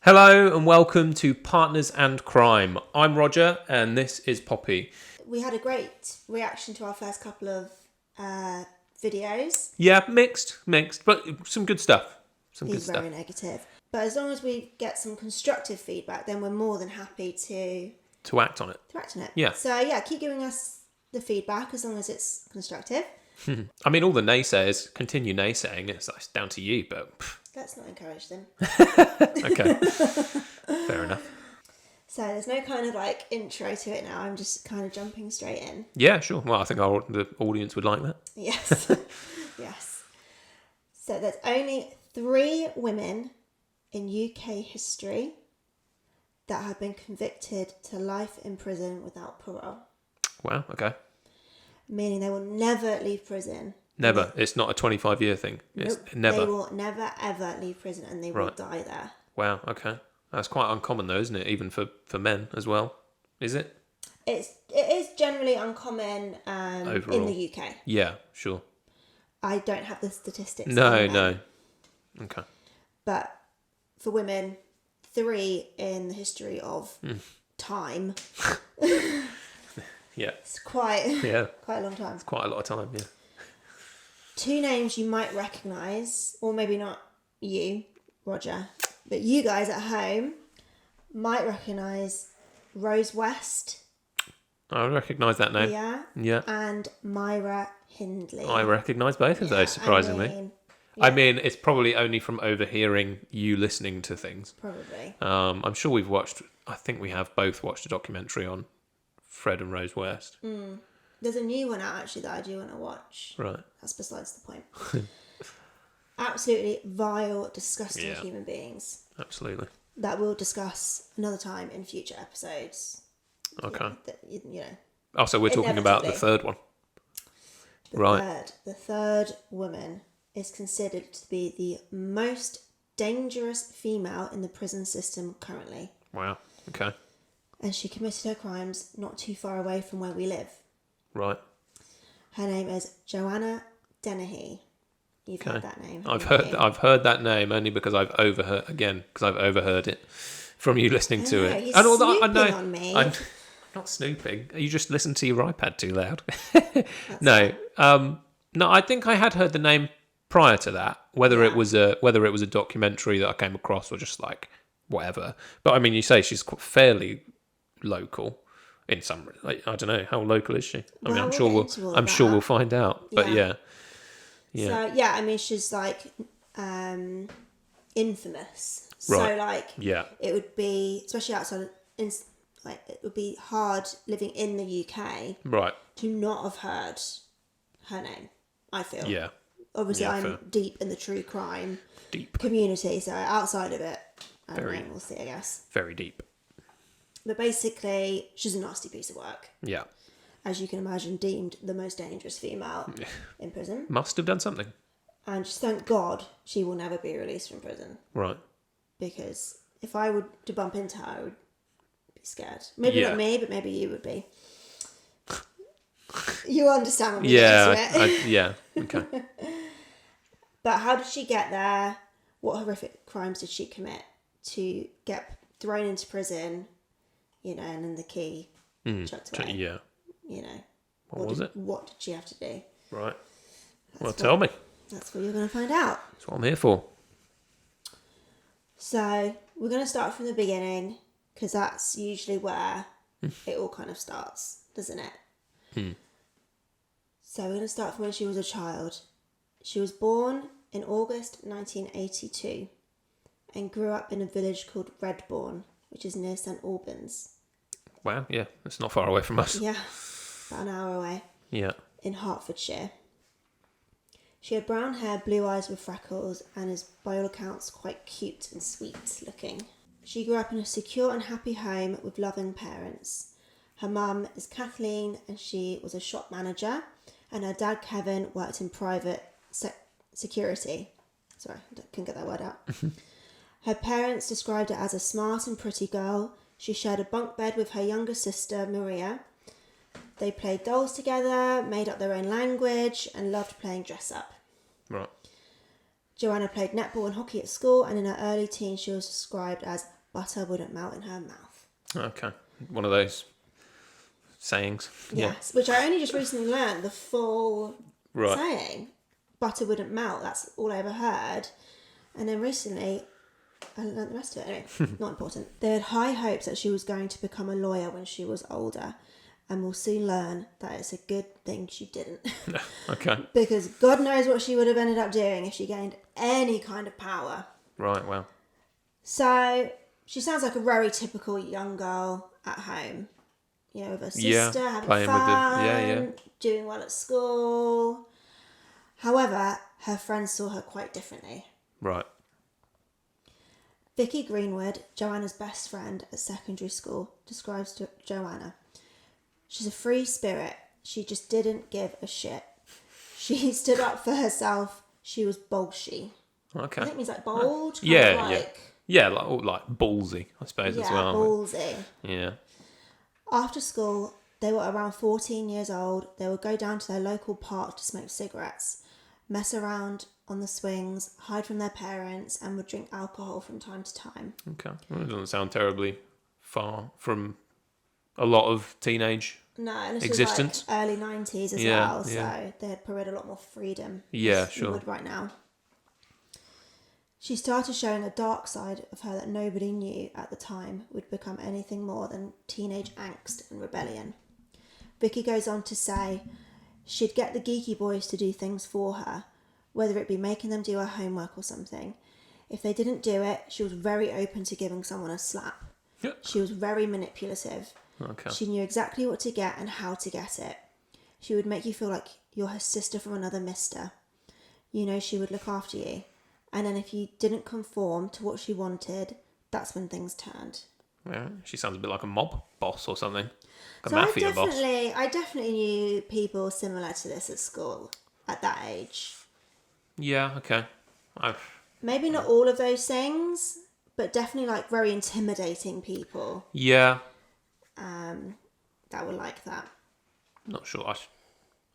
Hello and welcome to Partners and Crime. I'm Roger and this is Poppy. We had a great reaction to our first couple of videos. Yeah, mixed, but some good stuff. He's very negative. But as long as we get some constructive feedback, then we're more than happy to act on it. Yeah. So yeah, keep giving us the feedback as long as it's constructive. I mean, all the naysayers continue naysaying. It's down to you, but let's not encourage them. Okay. Fair enough. So there's no kind of like intro to it now. I'm just kind of jumping straight in. Yeah, sure. Well, I think the audience would like that. Yes. Yes. So there's only 3 women in UK history that have been convicted to life in prison without parole. Wow, okay. Meaning they will never leave prison. Never. It's not a 25-year thing. It's nope. Never. They will never, ever leave prison and they will die there. Wow, okay. That's quite uncommon though, isn't it? Even for men as well. Is it? It is generally uncommon in the UK. Yeah, sure. I don't have the statistics. No. Okay. But for women, 3 in the history of time. Yeah. It's quite a long time. It's quite a lot of time, yeah. 2 names you might recognise, or maybe not you, Roger, but you guys at home might recognise Rose West. I recognise that name. Yeah. And Myra Hindley. I recognise both of those, surprisingly. I mean, it's probably only from overhearing you listening to things. Probably. I'm sure I think we have both watched a documentary on Fred and Rose West. There's a new one out actually that I do want to watch. Right. That's besides the point. Absolutely vile, disgusting human beings. Absolutely. That we'll discuss another time in future episodes. Okay. You know. Oh, so we're talking about the third one. The third woman is considered to be the most dangerous female in the prison system currently. Wow. Okay. And she committed her crimes not too far away from where we live. Right. Her name is Joanna Dennehy. You've heard that name. I've heard that name only because I've overheard it from you listening to it. He's snooping on me. I'm not snooping. You just listen to your iPad too loud. No. No, I think I had heard the name prior to that. Whether it was a documentary that I came across or just like whatever. But I mean, you say she's fairly local. In some, I don't know, how local is she? I mean, I'm sure we'll find out. But yeah. So I mean, she's like infamous. Right. So it would be, especially outside, it would be hard living in the UK, right, to not have heard her name. I feel. Yeah. Obviously, I'm fair. Deep in the true crime community, so outside of it, we'll see. I guess very deep. But basically, she's a nasty piece of work. Yeah. As you can imagine, deemed the most dangerous female in prison. Must have done something. And just thank God she will never be released from prison. Right. Because if I were to bump into her, I would be scared. Maybe not me, but maybe you would be. You understand what I mean? Yeah. Okay. But how did she get there? What horrific crimes did she commit to get thrown into prison? You know, and then the key chucked away. Yeah. You know. What was it? What did she have to do? Right. Tell me. That's what you're going to find out. That's what I'm here for. So, we're going to start from the beginning, because that's usually where it all kind of starts, doesn't it? So, we're going to start from when she was a child. She was born in August 1982 and grew up in a village called Redbourne, which is near St Albans. Wow, yeah, it's not far away from us. Yeah, about an hour away. Yeah. In Hertfordshire. She had brown hair, blue eyes with freckles, and is, by all accounts, quite cute and sweet looking. She grew up in a secure and happy home with loving parents. Her mum is Kathleen, and she was a shop manager, and her dad, Kevin, worked in private security. Sorry, I couldn't get that word out. Her parents described her as a smart and pretty girl. She shared a bunk bed with her younger sister, Maria. They played dolls together, made up their own language, and loved playing dress up. Right. Joanna played netball and hockey at school, and in her early teens she was described as butter wouldn't melt in her mouth. Okay. One of those sayings. Yes, which I only just recently learned the full Right. saying. Butter wouldn't melt, that's all I ever heard. And then recently, I learned the rest of it. Anyway, not important. They had high hopes that she was going to become a lawyer when she was older, and we'll soon learn that it's a good thing she didn't. Okay. Because God knows what she would have ended up doing if she gained any kind of power. Right, well. So, she sounds like a very typical young girl at home. You know, with her sister, having playing fun, with the, doing well at school. However, her friends saw her quite differently. Right. Vicky Greenwood, Joanna's best friend at secondary school, describes Joanna. She's a free spirit. She just didn't give a shit. She stood up for herself. She was bolshy. Okay. I think it means like bold. Yeah. Like ballsy, I suppose, as well. Ballsy. Yeah. After school, they were around 14 years old. They would go down to their local park to smoke cigarettes, mess around on the swings, hide from their parents, and would drink alcohol from time to time. Okay. Well, it doesn't sound terribly far from a lot of teenage No, and this existence. was like early 90s as well, so they had probably a lot more freedom than you would right now. She started showing a dark side of her that nobody knew at the time would become anything more than teenage angst and rebellion. Vicky goes on to say she'd get the geeky boys to do things for her, whether it be making them do her homework or something. If they didn't do it, she was very open to giving someone a slap. Yep. She was very manipulative. Okay. She knew exactly what to get and how to get it. She would make you feel like you're her sister from another mister. You know, she would look after you. And then if you didn't conform to what she wanted, that's when things turned. Yeah, she sounds a bit like a mob boss or something. Like a So mafia boss. I definitely knew people similar to this at school at that age. Yeah, okay. Maybe not all of those things, but definitely like very intimidating people. Yeah. That were like that. Not sure.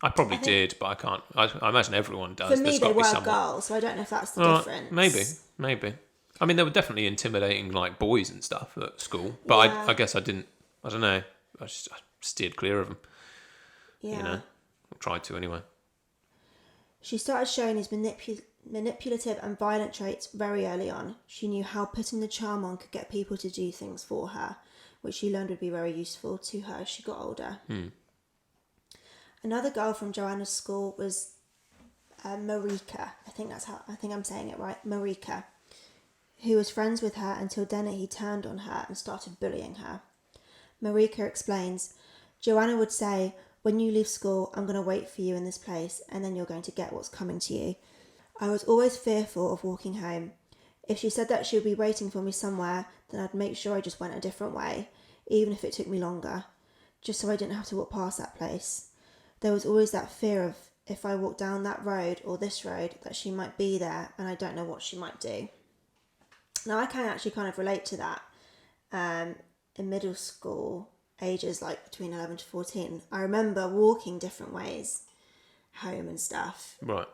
I probably did, but I can't. I imagine everyone does. For me, There's they got to be were someone. girls, so I don't know if that's the difference. Maybe. I mean, they were definitely intimidating, like boys and stuff at school. But Yeah. I guess I didn't. I don't know. I steered clear of them. Yeah. You know, I tried to anyway. She started showing these manipulative and violent traits very early on. She knew how putting the charm on could get people to do things for her, which she learned would be very useful to her as she got older. Another girl from Joanna's school was Marika. I think I'm saying it right. Marika, who was friends with her until Dennehy turned on her and started bullying her. Marika explains, Joanna would say, when you leave school, I'm going to wait for you in this place and then you're going to get what's coming to you. I was always fearful of walking home. If she said that she would be waiting for me somewhere, then I'd make sure I just went a different way, even if it took me longer, just so I didn't have to walk past that place. There was always that fear of, if I walk down that road or this road, that she might be there and I don't know what she might do. Now, I can actually kind of relate to that. In middle school, ages like between 11 to 14, I remember walking different ways home and stuff. Right.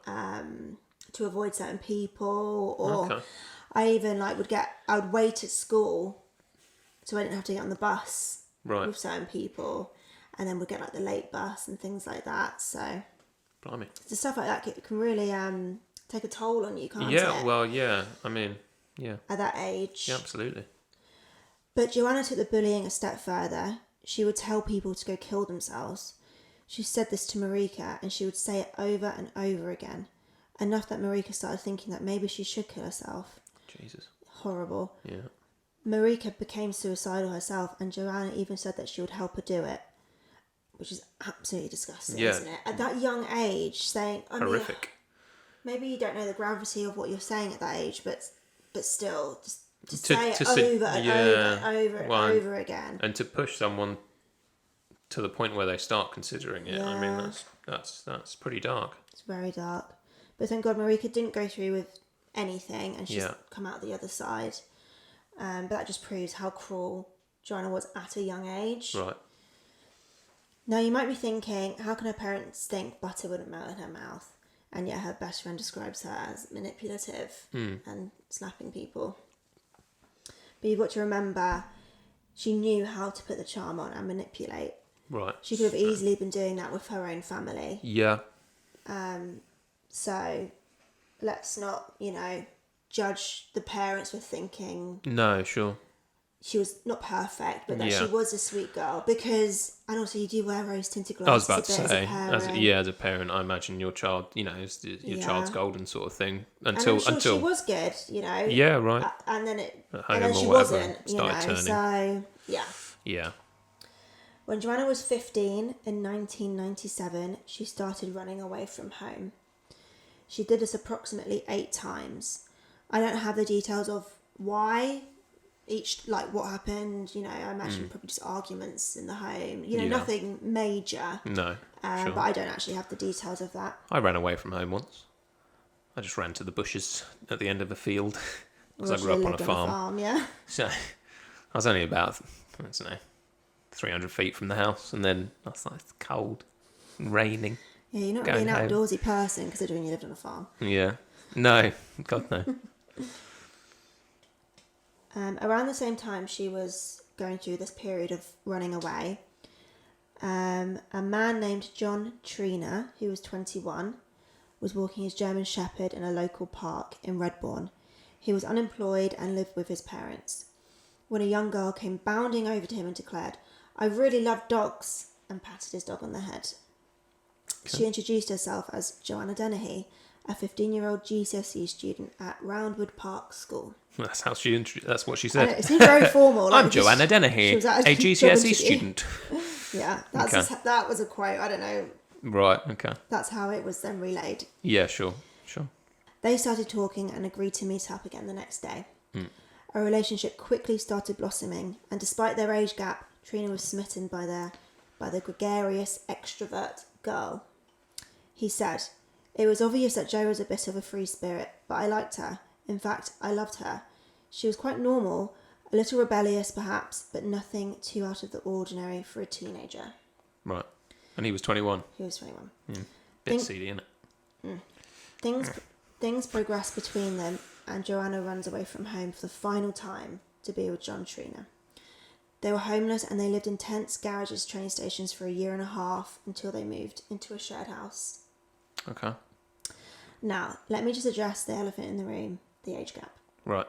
To avoid certain people, or Okay. I even I would wait at school so I didn't have to get on the bus with certain people, and then would get like the late bus and things like that. So Blimey. the stuff like that can really take a toll on you, can't it? Yeah, well, yeah. I mean, yeah. At that age. Yeah, absolutely. But Joanna took the bullying a step further. She would tell people to go kill themselves. She said this to Marika, and she would say it over and over again. Enough that Marika started thinking that maybe she should kill herself. Jesus. Horrible. Yeah. Marika became suicidal herself, and Joanna even said that she would help her do it, which is absolutely disgusting, isn't it? At that young age, saying... Horrific. Maybe you don't know the gravity of what you're saying at that age, but still, just to over say it over and over again. And to push someone to the point where they start considering it. Yeah. I mean, that's pretty dark. It's very dark. But thank God Marika didn't go through with anything, and she's come out the other side. But that just proves how cruel Joanna was at a young age. Right. Now, you might be thinking, how can her parents think butter wouldn't melt in her mouth? And yet her best friend describes her as manipulative and slapping people. But you've got to remember, she knew how to put the charm on and manipulate. Right. She could have easily been doing that with her own family. Yeah. So let's not, judge the parents for thinking... No, sure. She was not perfect, but that Yeah. she was a sweet girl. Because, and also you do wear rose-tinted glasses. I was about to say, as as a parent, I imagine your child, is your Yeah. child's golden sort of thing and I'm sure she was good, Yeah, right. And then At and home then or she whatever, wasn't, started turning. So yeah. Yeah. When Joanna was 15 in 1997, she started running away from home. She did this approximately 8 times. I don't have the details of why each, what happened. I imagine probably just arguments in the home. Yeah. Nothing major. No. Sure. But I don't actually have the details of that. I ran away from home once. I just ran to the bushes at the end of the field because I grew up on a farm. Yeah. So I was only about, 300 feet from the house, and then I was like, it's cold, and raining. Yeah, you're not Going really an home. outdoorsy person considering you lived on a farm. Yeah. No. God, no. Around the same time she was going through this period of running away, a man named John Treanor, who was 21, was walking his German Shepherd in a local park in Redbourne. He was unemployed and lived with his parents, when a young girl came bounding over to him and declared, "I really love dogs," and patted his dog on the head. Okay. She introduced herself as Joanna Dennehy, a 15-year-old GCSE student at Roundwood Park School. That's how that's what she I know, said. it seems very formal. I'm Joanna Dennehy, she was at a job GCSE interview. student. Yeah, that was a quote. I don't know. Right, okay. That's how it was then relayed. Yeah, sure. They started talking and agreed to meet up again the next day. A relationship quickly started blossoming, and despite their age gap, Treanor was smitten by the gregarious extrovert girl. He said, "It was obvious that Jo was a bit of a free spirit, but I liked her. In fact, I loved her. She was quite normal, a little rebellious perhaps, but nothing too out of the ordinary for a teenager." Right. And he was 21. He was 21. Bit seedy, isn't it? Things progress between them, and Joanna runs away from home for the final time to be with John Treanor. They were homeless and they lived in tents, garages, train stations for a year and a half until they moved into a shared house. Okay. Now, let me just address the elephant in the room, the age gap. Right.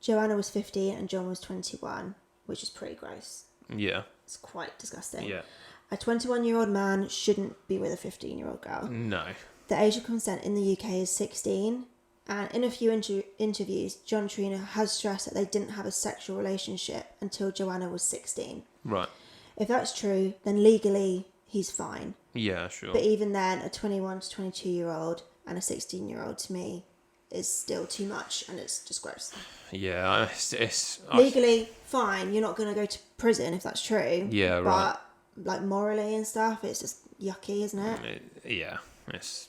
Joanna was 15 and John was 21, which is pretty gross. Yeah. It's quite disgusting. Yeah. A 21-year-old man shouldn't be with a 15-year-old girl. No. The age of consent in the UK is 16, and in a few interviews, John Treanor has stressed that they didn't have a sexual relationship until Joanna was 16. Right. If that's true, then legally he's fine. Yeah, sure. But even then, a 21 to 22-year-old and a 16-year-old to me is still too much, and it's just gross. Yeah, Legally, fine. You're not going to go to prison if that's true. Yeah, right. But morally and stuff, it's just yucky, isn't it? Yeah.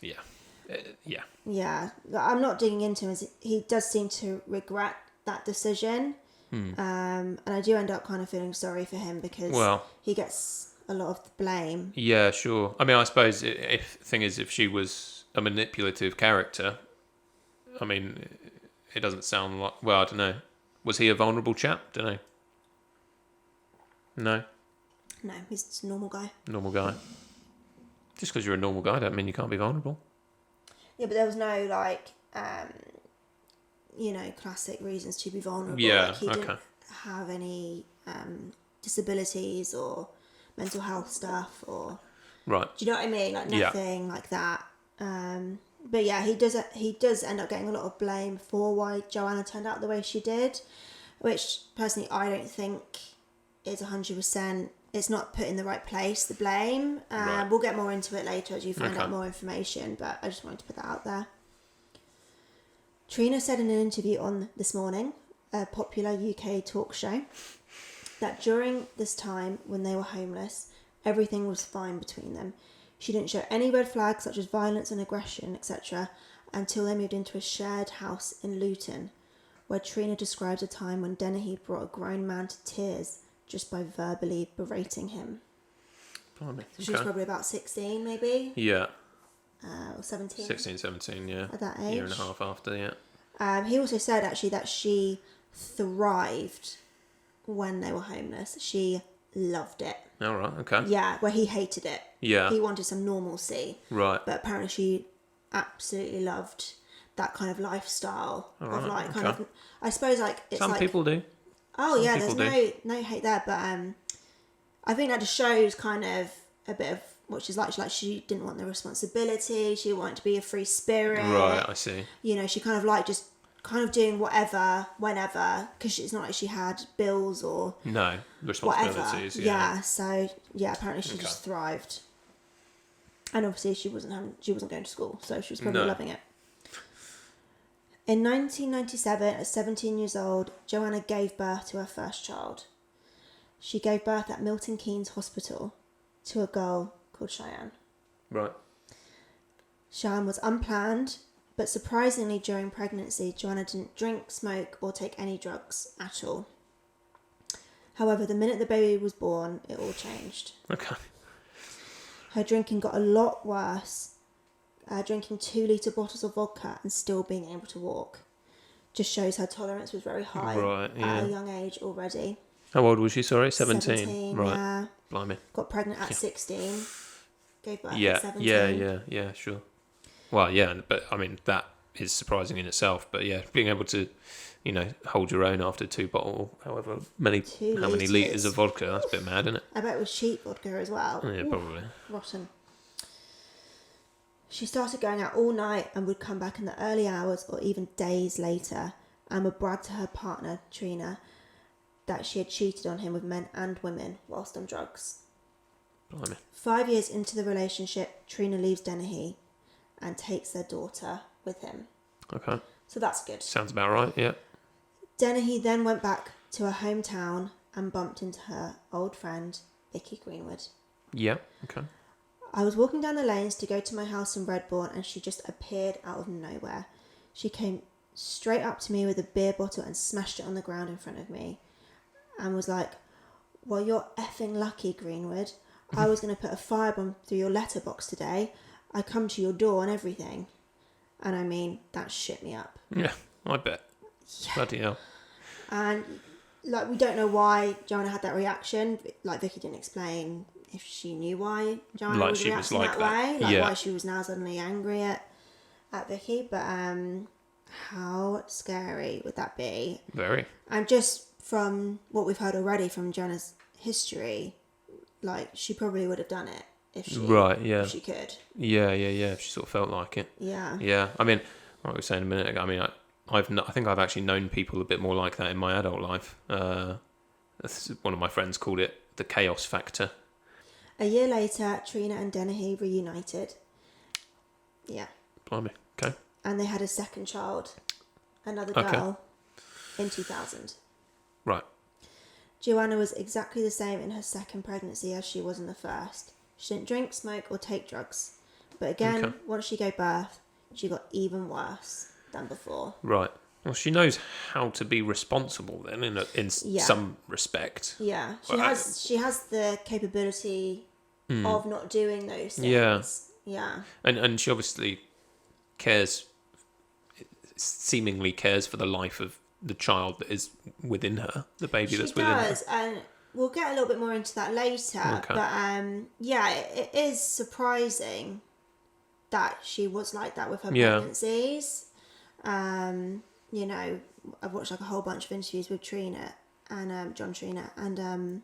Yeah. Yeah, I'm not digging into him as he does seem to regret that decision. And I do end up kind of feeling sorry for him because he gets a lot of the blame. Yeah, sure. I mean, I suppose if she was a manipulative character, I mean, it doesn't sound like... Well, I don't know. Was he a vulnerable chap? Don't know. No? No, he's just a normal guy. Normal guy. Just because you're a normal guy don't mean you can't be vulnerable. Yeah, but there was no, classic reasons to be vulnerable. Yeah, he didn't have any disabilities or mental health stuff or... Right. Do you know what I mean? Nothing like that. But yeah, he does end up getting a lot of blame for why Joanna turned out the way she did, which personally I don't think is 100%. It's not put in the right place, the blame. Right. We'll get more into it later as you find out more information, but I just wanted to put that out there. Treanor said in an interview on This Morning, a popular UK talk show, that during this time when they were homeless, everything was fine between them. She didn't show any red flags such as violence and aggression, etc., until they moved into a shared house in Luton, where Treanor describes a time when Dennehy brought a grown man to tears just by verbally berating him. Blimey. So she was probably about 16, maybe. Yeah. or 17. 16, 17, yeah. At that A year and a age. half after, yeah. He also said actually that she thrived when they were homeless. She loved it. All right, okay. Yeah, where he hated it. Yeah. He wanted some normalcy. Right. But apparently she absolutely loved that kind of lifestyle of like kind of, I suppose like it's Some like people do. oh Some yeah, people there's no hate there, but I think that just shows kind of a bit of what she's like. She didn't want the responsibility. She wanted to be a free spirit. Right, I see. You know, she kind of like just kind of doing whatever, whenever, because it's not like she had bills or No, responsibilities. whatever. Yeah. So yeah, apparently she just thrived. And obviously she wasn't going to school, so she was probably loving it. In 1997, at 17 years old, Joanna gave birth to her first child. She gave birth at Milton Keynes Hospital to a girl called Cheyenne. Right. Cheyenne was unplanned, but surprisingly during pregnancy, Joanna didn't drink, smoke, or take any drugs at all. However, the minute the baby was born, it all changed. Okay. Her drinking got a lot worse, drinking 2-litre bottles of vodka and still being able to walk. Just shows her tolerance was very high at a young age already. How old was she, sorry? 17? 17, right. yeah. Blimey. Got pregnant at 16. Gave birth Yeah, at 17. yeah, sure. Well, yeah, but I mean, that is surprising in itself. But yeah, being able to, you know, hold your own after how many litres of vodka, that's a bit mad, isn't it? I bet it was cheap vodka as well. Yeah, probably. Rotten. She started going out all night and would come back in the early hours or even days later and would brag to her partner, Treanor, that she had cheated on him with men and women whilst on drugs. Blimey. 5 years into the relationship, Treanor leaves Dennehy and takes their daughter with him. Okay. So that's good. Sounds about right, yeah. Dennehy then went back to her hometown and bumped into her old friend, Vicky Greenwood. Yeah, okay. I was walking down the lanes to go to my house in Redbourne and she just appeared out of nowhere. She came straight up to me with a beer bottle and smashed it on the ground in front of me and was like, well, you're effing lucky, Greenwood. I was going to put a firebomb through your letterbox today. I come to your door and everything. And I mean, that shit me up. Yeah, I bet. Yeah. Bloody hell. And like, we don't know why Joanna had that reaction. Like, Vicky didn't explain if she knew why Joanna was reacting that way. Like, why she was now suddenly angry at Vicky. But how scary would that be? Very. And just from what we've heard already from Joanna's history, like, she probably would have done it if she if she could. Yeah. If she sort of felt like it. Yeah. Yeah. I mean, like we were saying a minute ago, I mean, I think I've actually known people a bit more like that in my adult life. One of my friends called it the chaos factor. A year later, Treanor and Dennehy reunited. Yeah. Blimey. Okay. And they had a second child, another girl, in 2000. Right. Joanna was exactly the same in her second pregnancy as she was in the first. She didn't drink, smoke, or take drugs. But again, once she gave birth, she got even worse than before. Right. Well, she knows how to be responsible then, in some respect. Yeah, she has the capability of not doing those things. Yeah. And she obviously seemingly cares for the life of the child that is within her, the baby that's within her. She does, and we'll get a little bit more into that later. Okay. But it is surprising that she was like that with her pregnancies. You know, I've watched like a whole bunch of interviews with Treanor and John Treanor and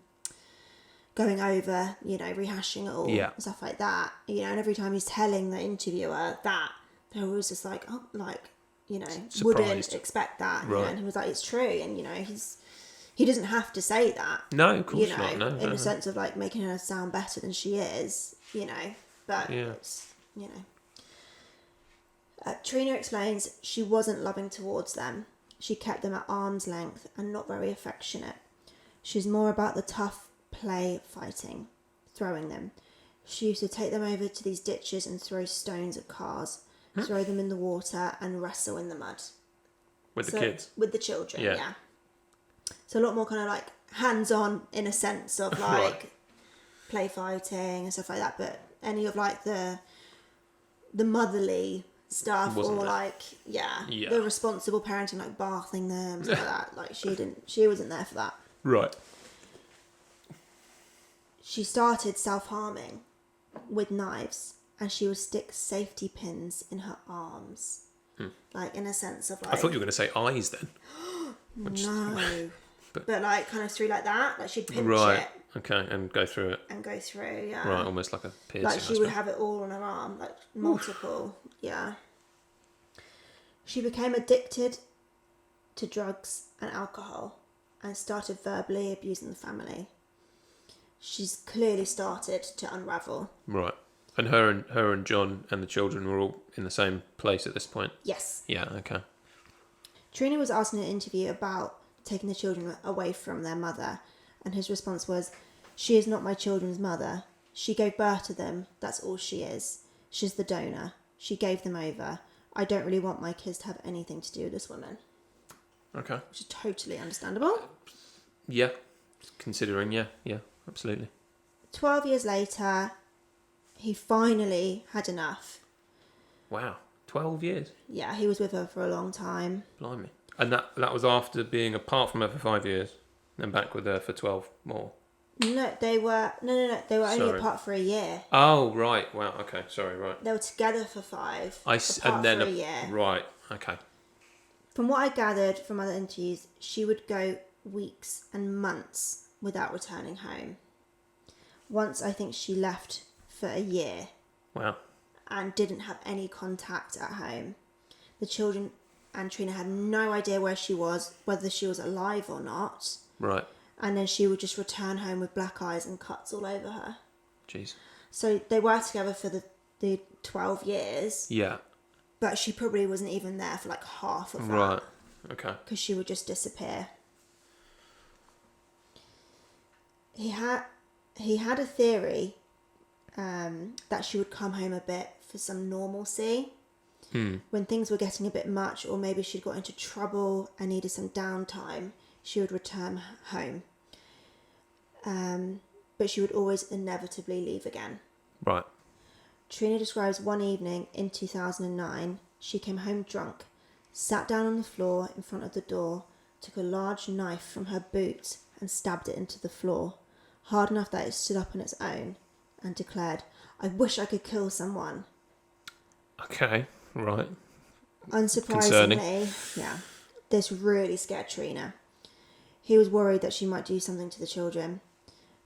going over, you know, rehashing it all and stuff like that. You know, and every time he's telling the interviewer that, they're always just like, oh, like, you know, surprised. Wouldn't expect that. Right. You know? And he was like, it's true. And, you know, he doesn't have to say that. No, of course not. No, in the sense of like making her sound better than she is, you know. But it's, you know. Treanor explains she wasn't loving towards them. She kept them at arm's length and not very affectionate. She's more about the tough play fighting, throwing them. She used to take them over to these ditches and throw stones at cars, throw them in the water and wrestle in the mud. With the kids? With the children, yeah. So a lot more kind of like hands-on in a sense of like play fighting and stuff like that. But any of like the the motherly stuff, Wasn't or there. like Yeah. the responsible parenting, like bathing them, stuff like that. Like she wasn't there for that. Right. She started self-harming with knives, and she would stick safety pins in her arms, like in a sense of like. I thought you were going to say eyes then. No, but like kind of through like that, like she'd pinch Right. it Okay, and go through it. and go through, yeah. Right, almost like a piercing. Like she I would suppose. have it all on her arm, like multiple, yeah. She became addicted to drugs and alcohol and started verbally abusing the family. She's clearly started to unravel. Right. And her and John and the children were all in the same place at this point. Yes. Yeah. Okay. Treanor was asked in an interview about taking the children away from their mother, and his response was, "She is not my children's mother. She gave birth to them. That's all she is. She's the donor. She gave them over. I don't really want my kids to have anything to do with this woman." Okay. Which is totally understandable. Yeah. Considering, yeah, absolutely. 12 years later, he finally had enough. Wow. 12 years. Yeah, he was with her for a long time. Blimey. And that was after being apart from her for 5 years, then back with her for 12 more. No, they were only Sorry. apart for a year. Oh, right. Wow. Okay. Sorry. Right. They were together for 5. Apart and then for a year. Right. Okay. From what I gathered from other interviews, she would go weeks and months without returning home. Once I think she left for a year Wow. and didn't have any contact at home. The children and Treanor had no idea where she was, whether she was alive or not. Right. And then she would just return home with black eyes and cuts all over her. Jeez. So they were together for the 12 years, Yeah. but she probably wasn't even there for like half of that. Right. Okay. Because she would just disappear. He had a theory that she would come home a bit for some normalcy. When things were getting a bit much, or maybe she'd got into trouble and needed some downtime, she would return home. But she would always inevitably leave again. Right. Treanor describes one evening in 2009, she came home drunk, sat down on the floor in front of the door, took a large knife from her boot and stabbed it into the floor, hard enough that it stood up on its own, and declared, "I wish I could kill someone." Okay. Right. Unsurprisingly, yeah, this really scared Treanor. He was worried that she might do something to the children.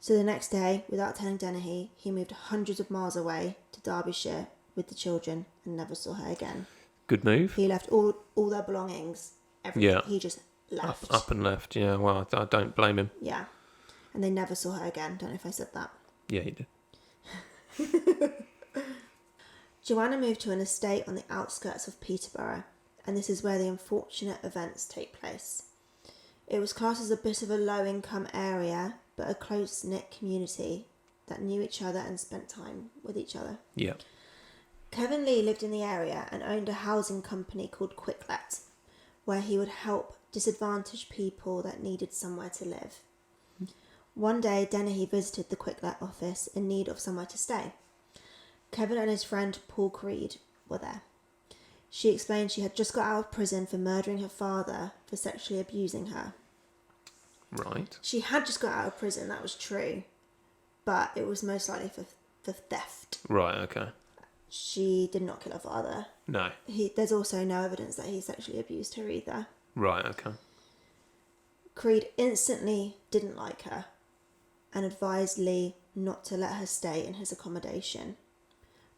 So the next day, without telling Dennehy, he moved hundreds of miles away to Derbyshire with the children and never saw her again. Good move. He left all their belongings, everything. Yeah. He just left. Up and left. Yeah. Well, I don't blame him. Yeah. And they never saw her again. Don't know if I said that. Yeah, he did. Joanna moved to an estate on the outskirts of Peterborough, and this is where the unfortunate events take place. It was classed as a bit of a low-income area, but a close-knit community that knew each other and spent time with each other. Yeah. Kevin Lee lived in the area and owned a housing company called Quicklet, where he would help disadvantaged people that needed somewhere to live. One day, Dennehy visited the Quicklet office in need of somewhere to stay. Kevin and his friend Paul Creed were there. She explained she had just got out of prison for murdering her father for sexually abusing her. Right. She had just got out of prison, that was true, but it was most likely for theft. Right. Okay. She did not kill her father. No. There's also no evidence that he sexually abused her either. Right. Okay. Creed instantly didn't like her and advised Lee not to let her stay in his accommodation.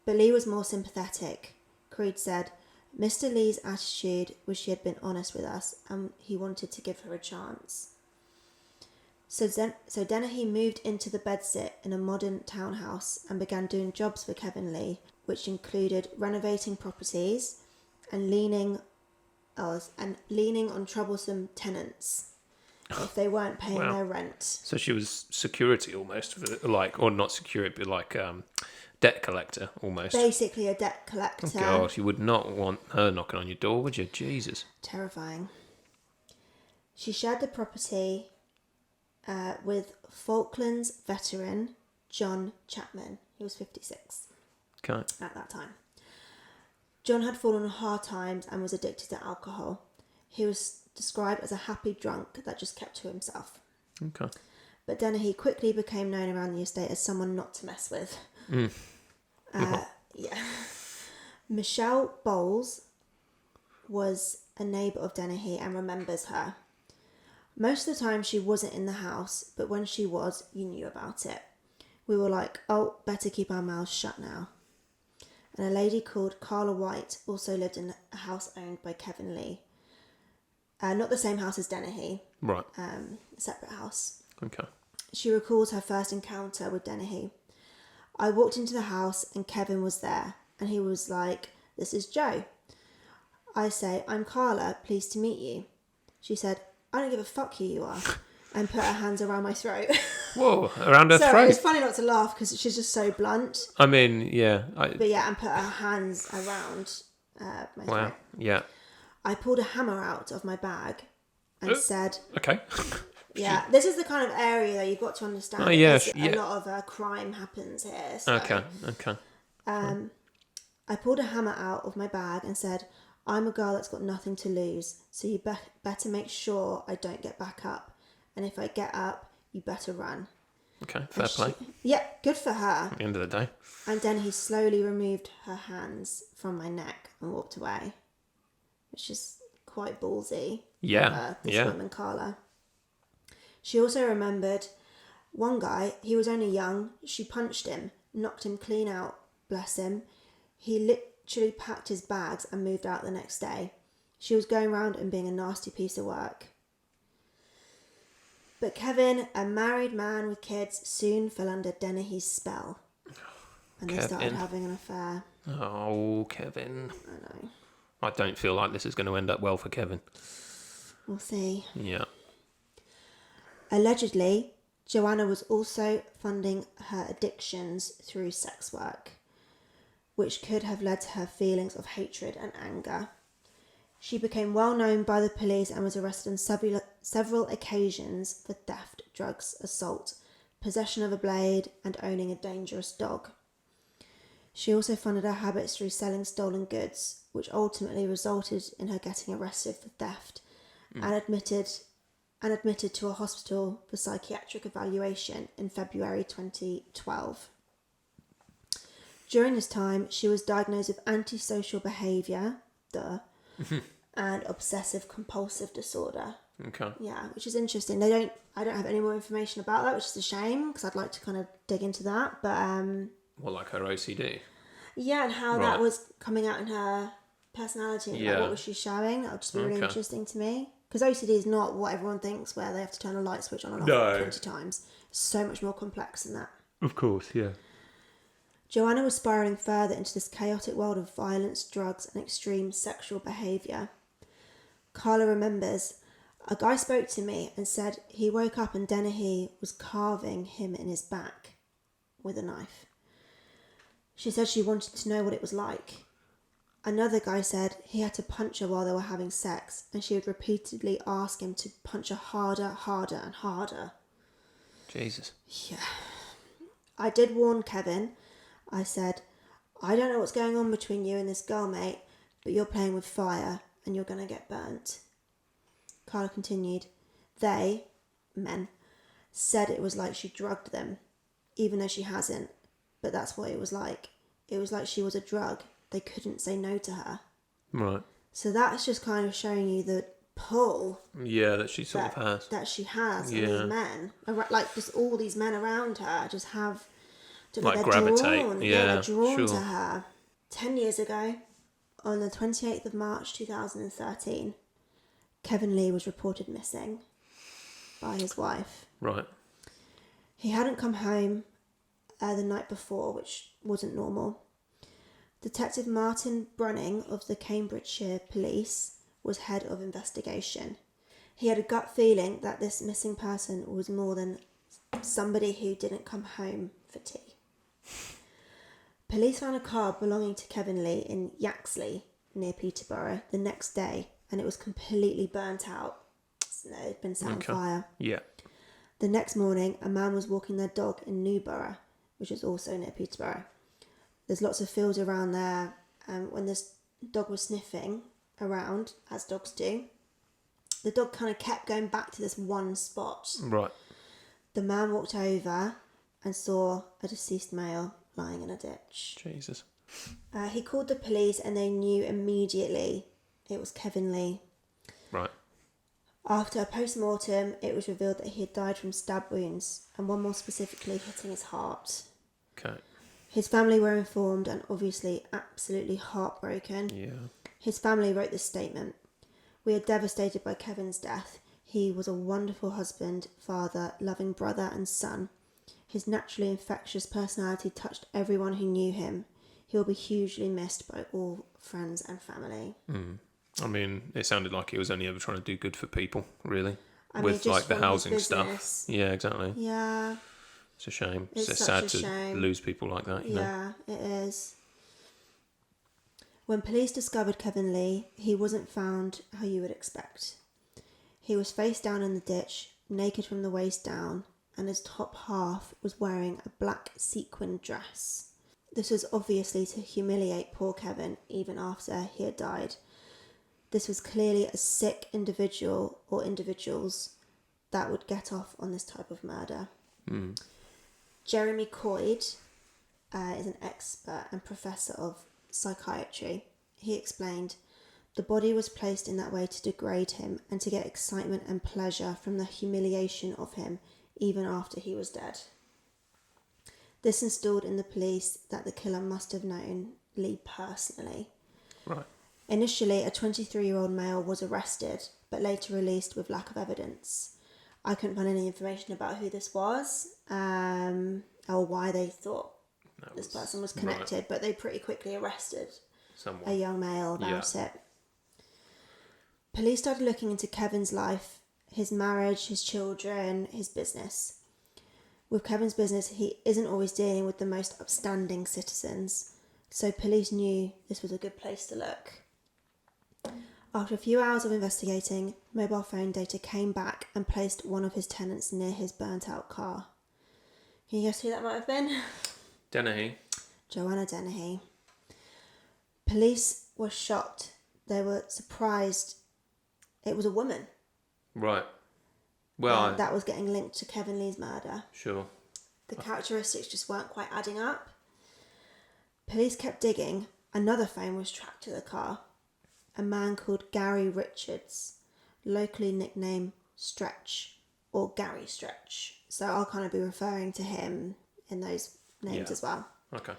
But Lee was more sympathetic. Creed said, "Mr. Lee's attitude was she had been honest with us and he wanted to give her a chance." So Dennehy moved into the bedsit in a modern townhouse and began doing jobs for Kevin Lee, which included renovating properties and leaning on troublesome tenants if they weren't paying Wow. their rent. So she was security almost, or not security, but like debt collector almost. Basically a debt collector. Oh God, you would not want her knocking on your door, would you? Jesus. Terrifying. She shared the property with Falklands veteran John Chapman, who was 56 Okay. at that time. John had fallen on hard times and was addicted to alcohol. He was described as a happy drunk that just kept to himself. Okay. But Dennehy quickly became known around the estate as someone not to mess with. Yeah. Michelle Bowles was a neighbour of Dennehy and remembers her. Most of the time she wasn't in the house, but when she was, you knew about it. We were like, oh, better keep our mouths shut now. And a lady called Carla White also lived in a house owned by Kevin Lee. Not the same house as Dennehy. Right. A separate house. Okay. She recalls her first encounter with Dennehy. I walked into the house and Kevin was there, and he was like, this is Joe. I say, I'm Carla, pleased to meet you. She said, I don't give a fuck who you are, and put her hands around my throat. Whoa, around her Sorry, throat. it's funny not to laugh because she's just so blunt. I mean, yeah. But yeah, and put her hands around my throat. Wow, yeah. I pulled a hammer out of my bag and said... Okay. Yeah, this is the kind of area that you've got to understand. Oh, yeah, A lot of crime happens here. So, Okay. I pulled a hammer out of my bag and said, I'm a girl that's got nothing to lose, so you better make sure I don't get back up. And if I get up, you better run. Okay, fair play. Yeah, good for her. At the end of the day. And then he slowly removed her hands from my neck and walked away, which is quite ballsy. Yeah, This woman, Carla. She also remembered one guy, he was only young, she punched him, knocked him clean out, bless him. He literally packed his bags and moved out the next day. She was going around and being a nasty piece of work. But Kevin, a married man with kids, soon fell under Dennehy's spell. And they started having an affair. Oh, Kevin. I know. I don't feel like this is going to end up well for Kevin. We'll see. Yeah. Allegedly, Joanna was also funding her addictions through sex work, which could have led to her feelings of hatred and anger. She became well known by the police and was arrested on several occasions for theft, drugs, assault, possession of a blade, and owning a dangerous dog. She also funded her habits through selling stolen goods, which ultimately resulted in her getting arrested for theft and admitted to a hospital for psychiatric evaluation in February 2012. During this time, she was diagnosed with antisocial behaviour, and obsessive compulsive disorder. Okay. Yeah, which is interesting. I don't have any more information about that, which is a shame because I'd like to kind of dig into that. But Well, like her OCD. yeah, and how that was coming out in her personality and like, what was she showing? That would just be really interesting to me. Because OCD is not what everyone thinks, where they have to turn a light switch on and off 20 times. It's so much more complex than that. Of course, yeah. Joanna was spiralling further into this chaotic world of violence, drugs, and extreme sexual behaviour. Carla remembers, a guy spoke to me and said he woke up and Dennehy was carving him in his back with a knife. She said she wanted to know what it was like. Another guy said he had to punch her while they were having sex, and she would repeatedly ask him to punch her harder, harder, and harder. Jesus. Yeah. I did warn Kevin. I said, I don't know what's going on between you and this girl, mate, but you're playing with fire and you're going to get burnt. Carla continued, they, men, said it was like she drugged them, even though she hasn't, but that's what it was like. It was like she was a drug. They couldn't say no to her. Right. So that's just kind of showing you the pull. Yeah, that she sort of has. That she has on these men. Like, just all these men around her just have... Like gravitate. Drawn. They're drawn to her. 10 years ago, on the 28th of March 2013, Kevin Lee was reported missing by his wife. Right. He hadn't come home the night before, which wasn't normal. Detective Martin Brunning of the Cambridgeshire Police was head of investigation. He had a gut feeling that this missing person was more than somebody who didn't come home for tea. Police found a car belonging to Kevin Lee in Yaxley, near Peterborough, the next day, and it was completely burnt out. So it had been set on fire. Yeah. The next morning, a man was walking their dog in Newborough, which is also near Peterborough. There's lots of fields around there, and when this the dog was sniffing around, as dogs do. The dog kind of kept going back to this one spot. Right. The man walked over and saw a deceased male lying in a ditch. Jesus. He called the police and they knew immediately it was Kevin Lee. Right. After a post-mortem, it was revealed that he had died from stab wounds, and one more specifically hitting his heart. Okay. His family were informed and obviously absolutely heartbroken. Yeah. His family wrote this statement. We are devastated by Kevin's death. He was a wonderful husband, father, loving brother and son. His naturally infectious personality touched everyone who knew him. He will be hugely missed by all friends and family. I mean, it sounded like he was only ever trying to do good for people, really. I mean, with just like the from housing his stuff. business. Yeah, exactly. Yeah. It's a shame. It's It's such sad a to shame. lose people like that, you know. Yeah, it is. When police discovered Kevin Lee, he wasn't found how you would expect. He was face down in the ditch, naked from the waist down, and his top half was wearing a black sequined dress. This was obviously to humiliate poor Kevin even after he had died. This was clearly a sick individual or individuals that would get off on this type of murder. Jeremy Coyd is an expert and professor of psychiatry. He explained, the body was placed in that way to degrade him and to get excitement and pleasure from the humiliation of him even after he was dead. This installed in the police that the killer must have known Lee personally. Right. Initially, a 23-year-old male was arrested, but later released with lack of evidence. I couldn't find any information about who this was, or why they thought this person was connected, right. But they pretty quickly arrested a young male about it. Police started looking into Kevin's life, his marriage, his children, his business. With Kevin's business, he isn't always dealing with the most upstanding citizens, so police knew this was a good place to look. After a few hours of investigating, mobile phone data came back and placed one of his tenants near his burnt-out car. Can you guess who that might have been? Dennehy. Joanna Dennehy. Police were shocked. They were surprised it was a woman. Right. Well, that was getting linked to Kevin Lee's murder. Sure. The characteristics just weren't quite adding up. Police kept digging. Another phone was tracked to the car. A man called Gary Richards, locally nicknamed Stretch or Gary Stretch. So I'll kind of be referring to him in those names as well. Okay.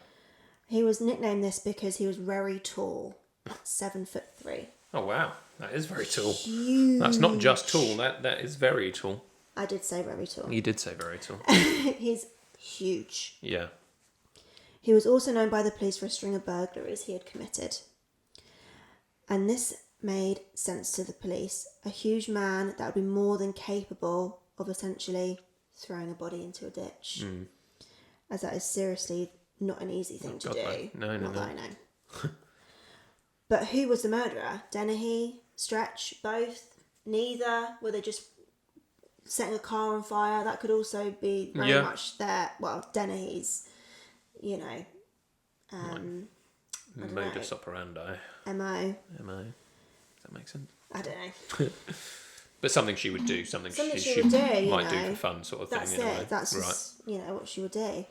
He was nicknamed this because he was very tall, at 7'3". Oh wow, that is very tall. Huge. That's not just tall. That is very tall. I did say very tall. You did say very tall. He's huge. Yeah. He was also known by the police for a string of burglaries he had committed. And this made sense to the police. A huge man that would be more than capable of essentially throwing a body into a ditch. As that is seriously not an easy thing to do. No. Not that I know. But who was the murderer? Dennehy? Stretch? Both? Neither? Were they just setting a car on fire? That could also be very much Dennehy's, modus operandi. MO. Does that make sense? I don't know. But something she would do, something she would do, might do for fun, sort of That's thing. it. That's just, what she would do.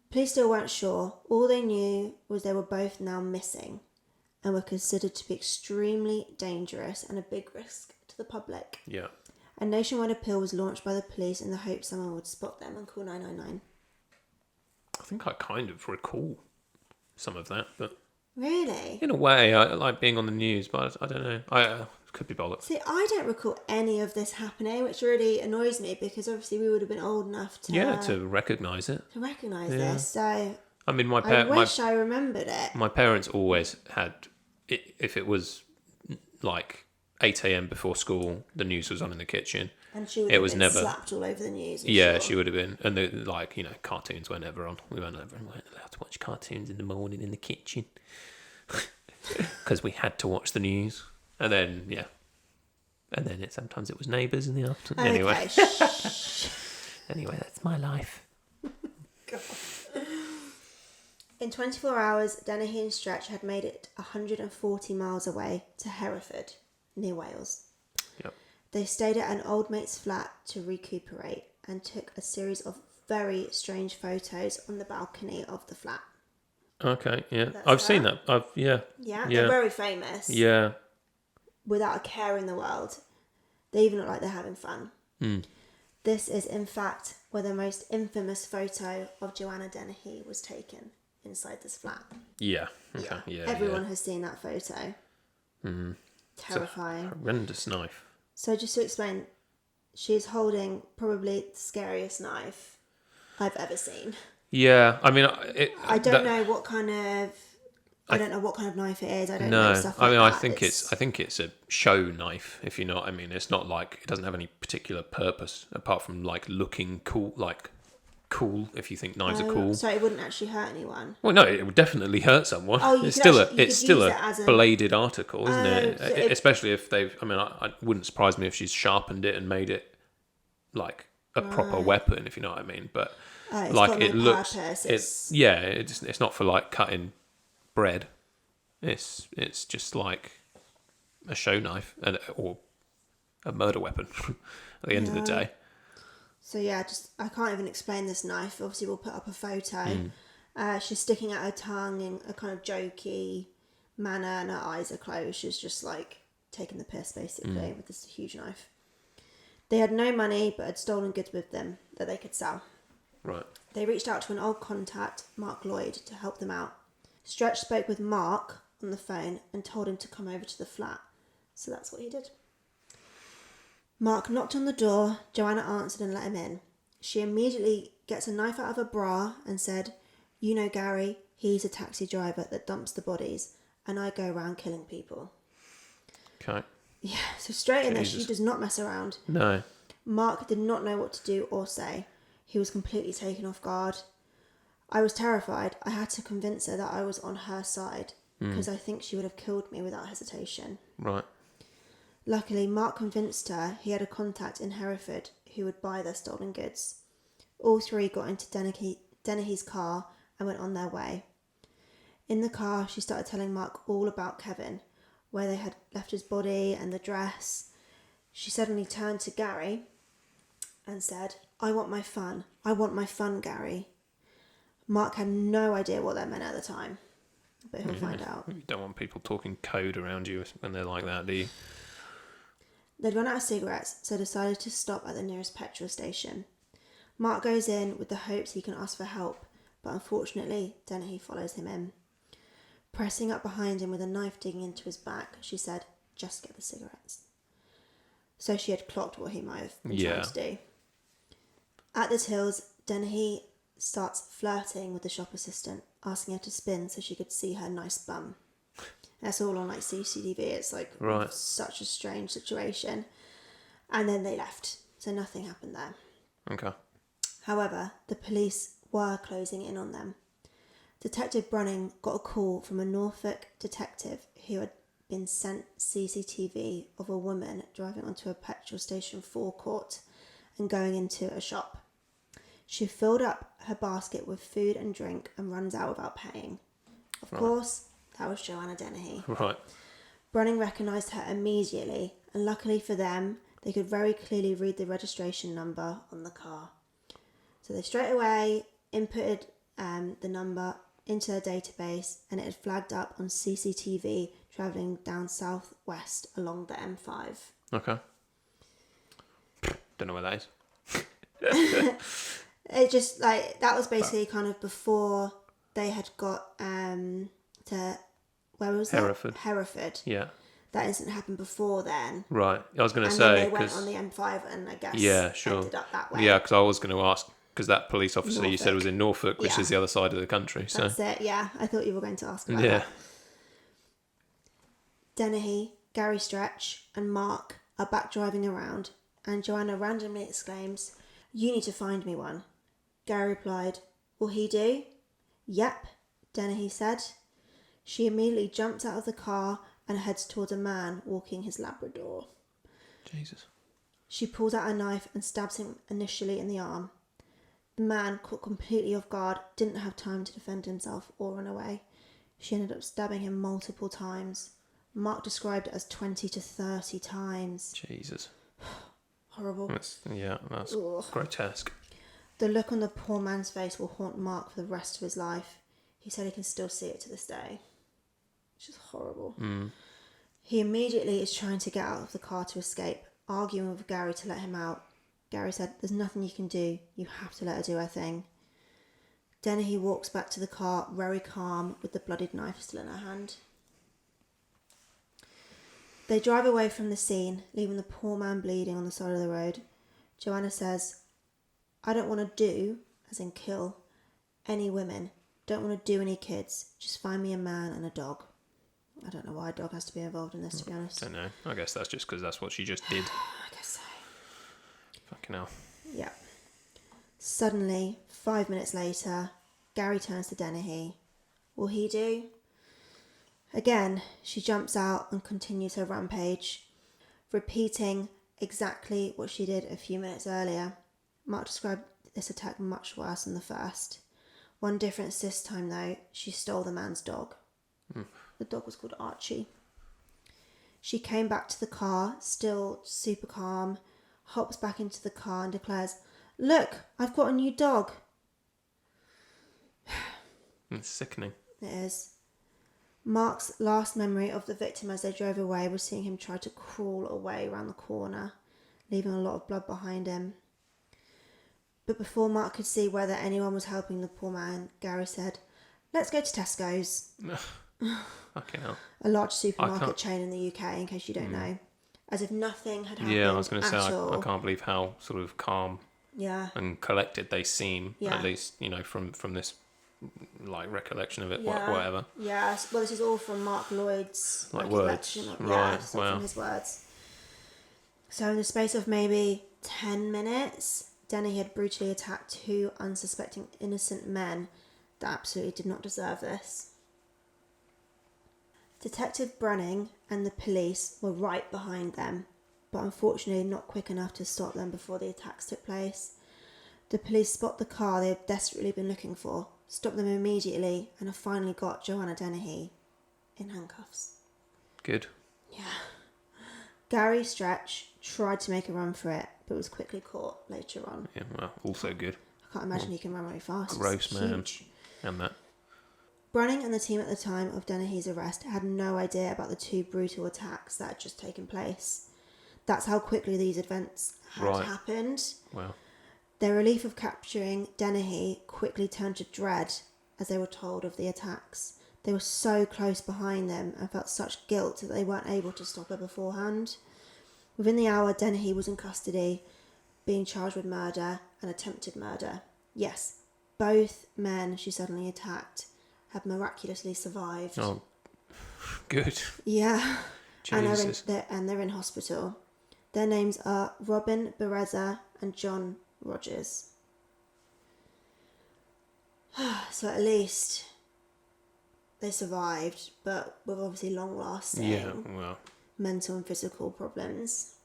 Police still weren't sure. All they knew was they were both now missing and were considered to be extremely dangerous and a big risk to the public. Yeah. A nationwide appeal was launched by the police in the hope someone would spot them and call 999. I think I kind of recall some of that, but really, in a way, I like being on the news, but I don't know. I could be bollocks. See, I don't recall any of this happening, which really annoys me because obviously we would have been old enough to recognise it. To recognise this. So I mean, I wish I remembered it. My parents always had, if it was like 8 a.m. before school, the news was on in the kitchen. And she would have been slapped all over the news. Yeah, she would have been. And cartoons were never on. We weren't allowed to watch cartoons in the morning in the kitchen. Because we had to watch the news. And then, sometimes it was Neighbours in the afternoon. Okay. Anyway. Anyway, that's my life. God. In 24 hours, Dennehy and Stretch had made it 140 miles away to Hereford, near Wales. Yep. They stayed at an old mate's flat to recuperate and took a series of very strange photos on the balcony of the flat. Okay, yeah. That's I've seen her. that. Yeah, they're very famous. Yeah. Without a care in the world. They even look like they're having fun. Mm. This is, in fact, where the most infamous photo of Joanna Dennehy was taken, inside this flat. Yeah. Okay. Yeah. Everyone has seen that photo. Mm. Terrifying. It's a horrendous knife. So just to explain, she is holding probably the scariest knife I've ever seen. Yeah, I mean, I don't know what kind of knife it is. I don't know stuff like that. I think it's a show knife, if you know what I mean. It's not like, it doesn't have any particular purpose apart from like looking cool, if you think knives are cool. So it wouldn't actually hurt anyone. Well, no, it would definitely hurt someone. Oh, it's still a bladed article, isn't it? So Especially if they've. I mean, I wouldn't surprise me if she's sharpened it and made it like a proper weapon, if you know what I mean. But like it looks, purpose. it's not for like cutting bread. It's just like a show knife or a murder weapon at the end of the day. So yeah, I can't even explain this knife. Obviously, we'll put up a photo. She's sticking out her tongue in a kind of jokey manner, and her eyes are closed. She's just like taking the piss, basically, with this huge knife. They had no money, but had stolen goods with them that they could sell. Right. They reached out to an old contact, Mark Lloyd, to help them out. Stretch spoke with Mark on the phone and told him to come over to the flat. So that's what he did. Mark knocked on the door. Joanna answered and let him in. She immediately gets a knife out of her bra and said, "You know Gary, he's a taxi driver that dumps the bodies, and I go around killing people." Okay. Yeah, so straight in there, she does not mess around. No. Mark did not know what to do or say. He was completely taken off guard. I was terrified. I had to convince her that I was on her side because I think she would have killed me without hesitation. Right. Luckily, Mark convinced her he had a contact in Hereford who would buy their stolen goods. All three got into Dennehy's car and went on their way. In the car, she started telling Mark all about Kevin, where they had left his body and the dress. She suddenly turned to Gary and said, "I want my fun. I want my fun, Gary." Mark had no idea what that meant at the time, but he'll find out. You don't want people talking code around you when they're like that, do you? They'd run out of cigarettes, so decided to stop at the nearest petrol station. Mark goes in with the hopes he can ask for help, but unfortunately, Dennehy follows him in. Pressing up behind him with a knife digging into his back, she said, "Just get the cigarettes." So she had clocked what he might have been trying to do. At the tills, Dennehy starts flirting with the shop assistant, asking her to spin so she could see her nice bum. That's all on like CCTV. It's like such a strange situation. And then they left, so nothing happened there. Okay. However, the police were closing in on them. Detective Brunning got a call from a Norfolk detective who had been sent CCTV of a woman driving onto a petrol station forecourt and going into a shop. She filled up her basket with food and drink and runs out without paying. Of course, that was Joanna Dennehy. Right. Brunning recognised her immediately, and luckily for them, they could very clearly read the registration number on the car. So they straight away inputted the number into their database, and it had flagged up on CCTV travelling down southwest along the M5. Okay. Don't know where that is. It just like that was basically kind of before they had got to where was Hereford. that? Hereford. Yeah. That incident happened before then. Right. I was going to And say then they went on the M5 and I guess ended up that way. Yeah, because I was going to ask, because that police officer you said was in Norfolk, which is the other side of the country. So that's it. Yeah, I thought you were going to ask about that. Dennehy, Gary Stretch, and Mark are back driving around, and Joanna randomly exclaims, "You need to find me one." Gary replied, "Will he do?" "Yep," Dennehy said. She immediately jumps out of the car and heads towards a man walking his Labrador. Jesus. She pulls out a knife and stabs him initially in the arm. The man, caught completely off guard, didn't have time to defend himself or run away. She ended up stabbing him multiple times. Mark described it as 20 to 30 times. Jesus. Horrible. That's Ugh. grotesque. The look on the poor man's face will haunt Mark for the rest of his life. He said he can still see it to this day. Which is horrible. He immediately is trying to get out of the car to escape, arguing with Gary to let him out. Gary said, "There's nothing you can do. You have to let her do her thing." Dennehy walks back to the car, very calm, with the bloodied knife still in her hand. They drive away from the scene, leaving the poor man bleeding on the side of the road. Joanna says, "I don't want to do, as in kill, any women. Don't want to do any kids. Just find me a man and a dog." I don't know why a dog has to be involved in this, to be honest. Don't know. I guess that's just because that's what she just did. I guess so. Fucking hell. Yeah. Suddenly, 5 minutes later, Gary turns to Dennehy. Will he do? Again, she jumps out and continues her rampage, repeating exactly what she did a few minutes earlier. Mark described this attack much worse than the first. One difference this time, though, she stole the man's dog. The dog was called Archie. She came back to the car, still super calm, hops back into the car and declares, "Look, I've got a new dog." It's sickening. It is. Mark's last memory of the victim as they drove away was seeing him try to crawl away around the corner, leaving a lot of blood behind him. But before Mark could see whether anyone was helping the poor man, Gary said, "Let's go to Tesco's." Fucking hell. A large supermarket chain in the UK, in case you don't know. As if nothing had happened. Yeah, I was going to say, I I can't believe how sort of calm and collected they seem, at least, from this like recollection of it, whatever. Yeah, well, this is all from Mark Lloyd's recollection. Right, wow. From his words. So in the space of maybe 10 minutes, Dennehy had brutally attacked 2 unsuspecting innocent men that absolutely did not deserve this. Detective Brunning and the police were right behind them, but unfortunately not quick enough to stop them before the attacks took place. The police spot the car they had desperately been looking for, stop them immediately, and have finally got Joanna Dennehy in handcuffs. Good. Yeah. Gary Stretch tried to make a run for it, but was quickly caught later on. Yeah, well, also good. I can't imagine he can run very fast. Gross man. Huge. And that. Brunning and the team at the time of Dennehy's arrest had no idea about the 2 brutal attacks that had just taken place. That's how quickly these events had happened. Wow. Their relief of capturing Dennehy quickly turned to dread as they were told of the attacks. They were so close behind them and felt such guilt that they weren't able to stop her beforehand. Within the hour, Dennehy was in custody, being charged with murder and attempted murder. Yes, both men she suddenly attacked had miraculously survived. Oh, good. Yeah. Jesus. And they're in hospital. Their names are Robin Bereza and John Rogers. So at least they survived, but with obviously long-lasting mental and physical problems.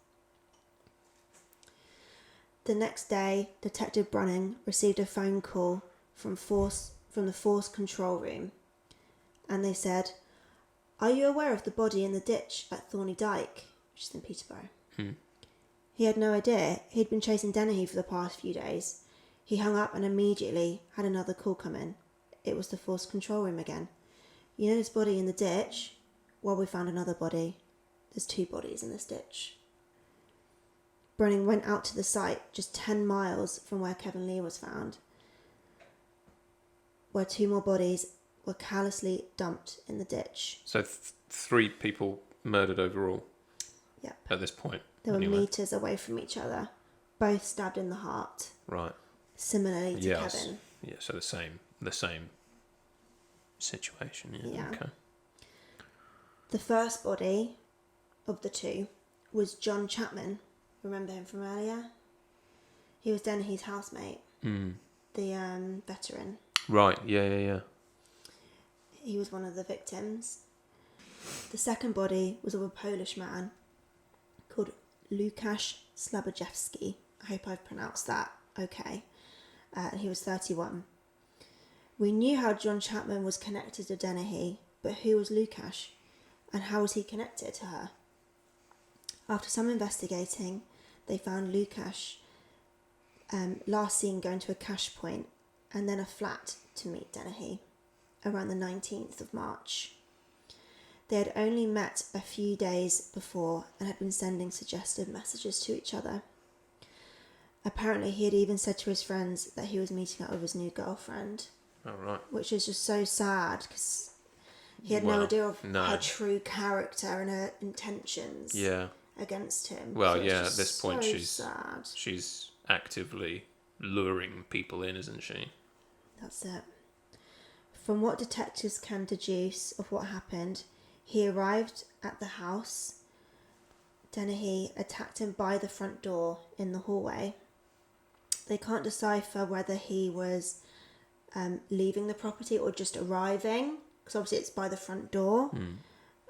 The next day, Detective Brunning received a phone call from the force control room, and they said, "Are you aware of the body in the ditch at Thorney Dyke?" Which is in Peterborough. He had no idea. He'd been chasing Dennehy for the past few days. He hung up and immediately had another call come in. It was the force control room again. "You know this body in the ditch? Well, we found another body. There's 2 bodies in this ditch." Brunning went out to the site just 10 miles from where Kevin Lee was found, where 2 more bodies were callously dumped in the ditch. So 3 people murdered overall. Yep. At this point. They were meters away from each other, both stabbed in the heart. Right. Similarly to Kevin. Yeah, so the same situation. Yeah. Okay. The first body of the 2 was John Chapman. Remember him from earlier? He was Dennehy's housemate. The veteran. Right, yeah. He was one of the victims. The second body was of a Polish man called Lukasz Slaboszewski. I hope I've pronounced that okay. and he was 31. We knew how John Chapman was connected to Dennehy, but who was Lukasz, and how was he connected to her? After some investigating, they found Lukasz last seen going to a cash point and then a flat to meet Dennehy around the 19th of March. They had only met a few days before and had been sending suggestive messages to each other. Apparently, he had even said to his friends that he was meeting up with his new girlfriend. Oh, right. Which is just so sad because he had no idea of her true character and her intentions against him. Well, so at this point, sad. she's actively luring people in, isn't she? That's it. From what detectives can deduce of what happened, he arrived at the house. Dennehy attacked him by the front door in the hallway. They can't decipher whether he was leaving the property or just arriving, because obviously it's by the front door.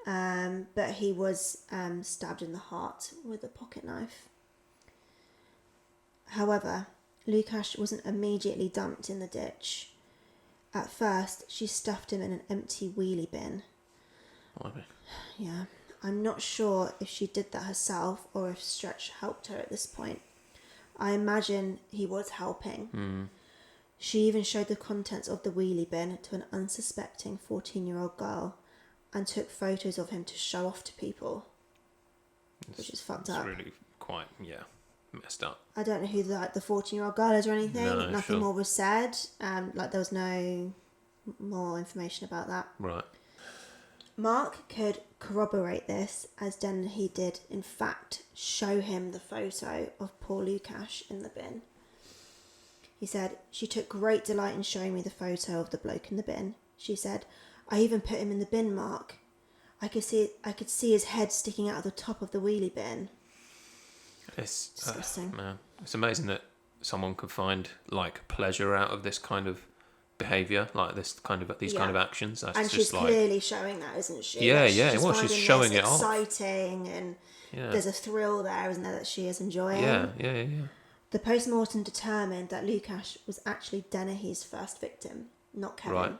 But he was stabbed in the heart with a pocket knife. However, Lukasz wasn't immediately dumped in the ditch. At first, she stuffed him in an empty wheelie bin. Yeah, I'm not sure if she did that herself or if Stretch helped her at this point. I imagine he was helping. She even showed the contents of the wheelie bin to an unsuspecting 14-year-old girl and took photos of him to show off to people, which is fucked up. It's really quite, messed up. I don't know who the 14-year-old girl is or anything. No, Nothing more was said. There was no more information about that. Right. Mark could corroborate this, as Dennehy did, in fact, show him the photo of poor Lukasz in the bin. He said, "She took great delight in showing me the photo of the bloke in the bin." She said, "I even put him in the bin, Mark. I could see his head sticking out of the top of the wheelie bin." It's disgusting. Man, it's amazing that someone could find pleasure out of this kind of behaviour, these kind of actions. That's and just she's clearly showing that, isn't she? Yeah, She's she's showing it off. Exciting, and there's a thrill there, isn't there, that she is enjoying. Yeah. The post-mortem determined that Lukasz was actually Dennehy's first victim, not Kevin. Right.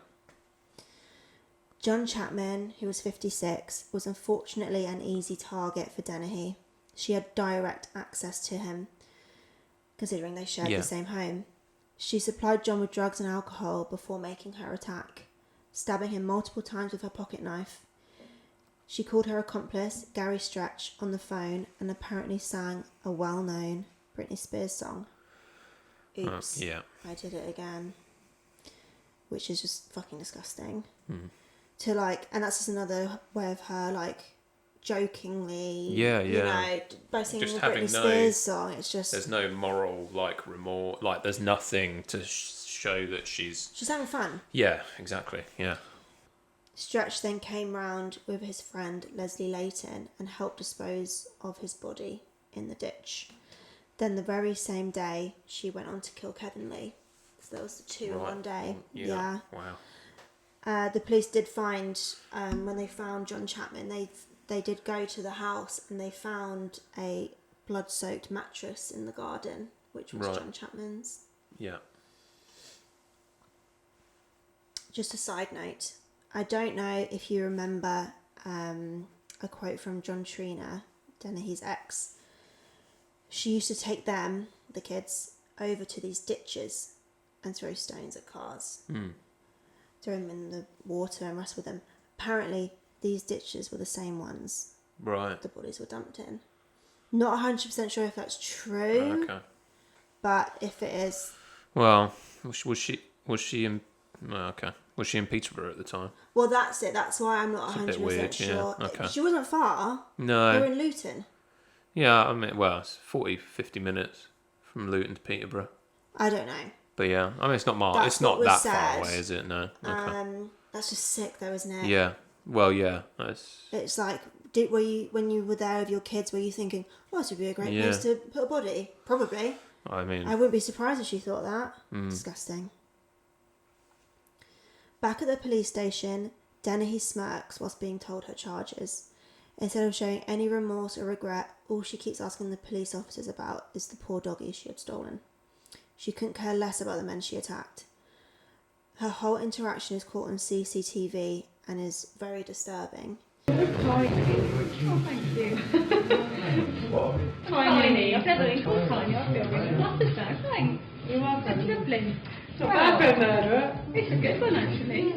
John Chapman, who was 56, was unfortunately an easy target for Dennehy. She had direct access to him, considering they shared the same home. She supplied John with drugs and alcohol before making her attack, stabbing him multiple times with her pocket knife. She called her accomplice, Gary Stretch, on the phone and apparently sang a well-known Britney Spears song. Oops. I did it again. Which is just fucking disgusting. And that's just another way of her, jokingly, by singing a Britney Spears song. It's just... There's no moral, remorse, there's nothing to show that she's having fun. Yeah, exactly, yeah. Stretch then came round with his friend Leslie Layton and helped dispose of his body in the ditch. Then the very same day, she went on to kill Kevin Lee. So there was the two in one day. Yeah. Wow. The police did find, when they found John Chapman, they did go to the house and they found a blood-soaked mattress in the garden, which was John Chapman's. Yeah. Just a side note, I don't know if you remember a quote from John Treanor, Dennehy's ex. She used to take them, the kids, over to these ditches and throw stones at cars. Throw them in the water and wrestle with them. Apparently, these ditches were the same ones the bodies were dumped in. Not 100% sure if that's true. Okay. But if it is... Well, was she in... Okay. Was she in Peterborough at the time? Well, that's it. That's why I'm not 100% weird, sure. Yeah. Okay. She wasn't far. No. They were in Luton. Yeah, it's 40-50 minutes from Luton to Peterborough. I don't know. But yeah, it's not miles. It's not that far away, is it? No. Okay. That's just sick, though, isn't it? Yeah. Well, yeah. It's like, when you were there with your kids, were you thinking, this would be a great place to put a body? Probably. I wouldn't be surprised if she thought that. Disgusting. Back at the police station, Dennehy smirks whilst being told her charges. Instead of showing any remorse or regret, all she keeps asking the police officers about is the poor doggy she had stolen. She couldn't care less about the men she attacked. Her whole interaction is caught on CCTV and is very disturbing. Tiny. Oh, thank you. What? Tiny. I've never been called tiny. I feel really flattered now. Thanks. You're welcome. That's lovely. It's not bad for a murderer. It's a good one, actually.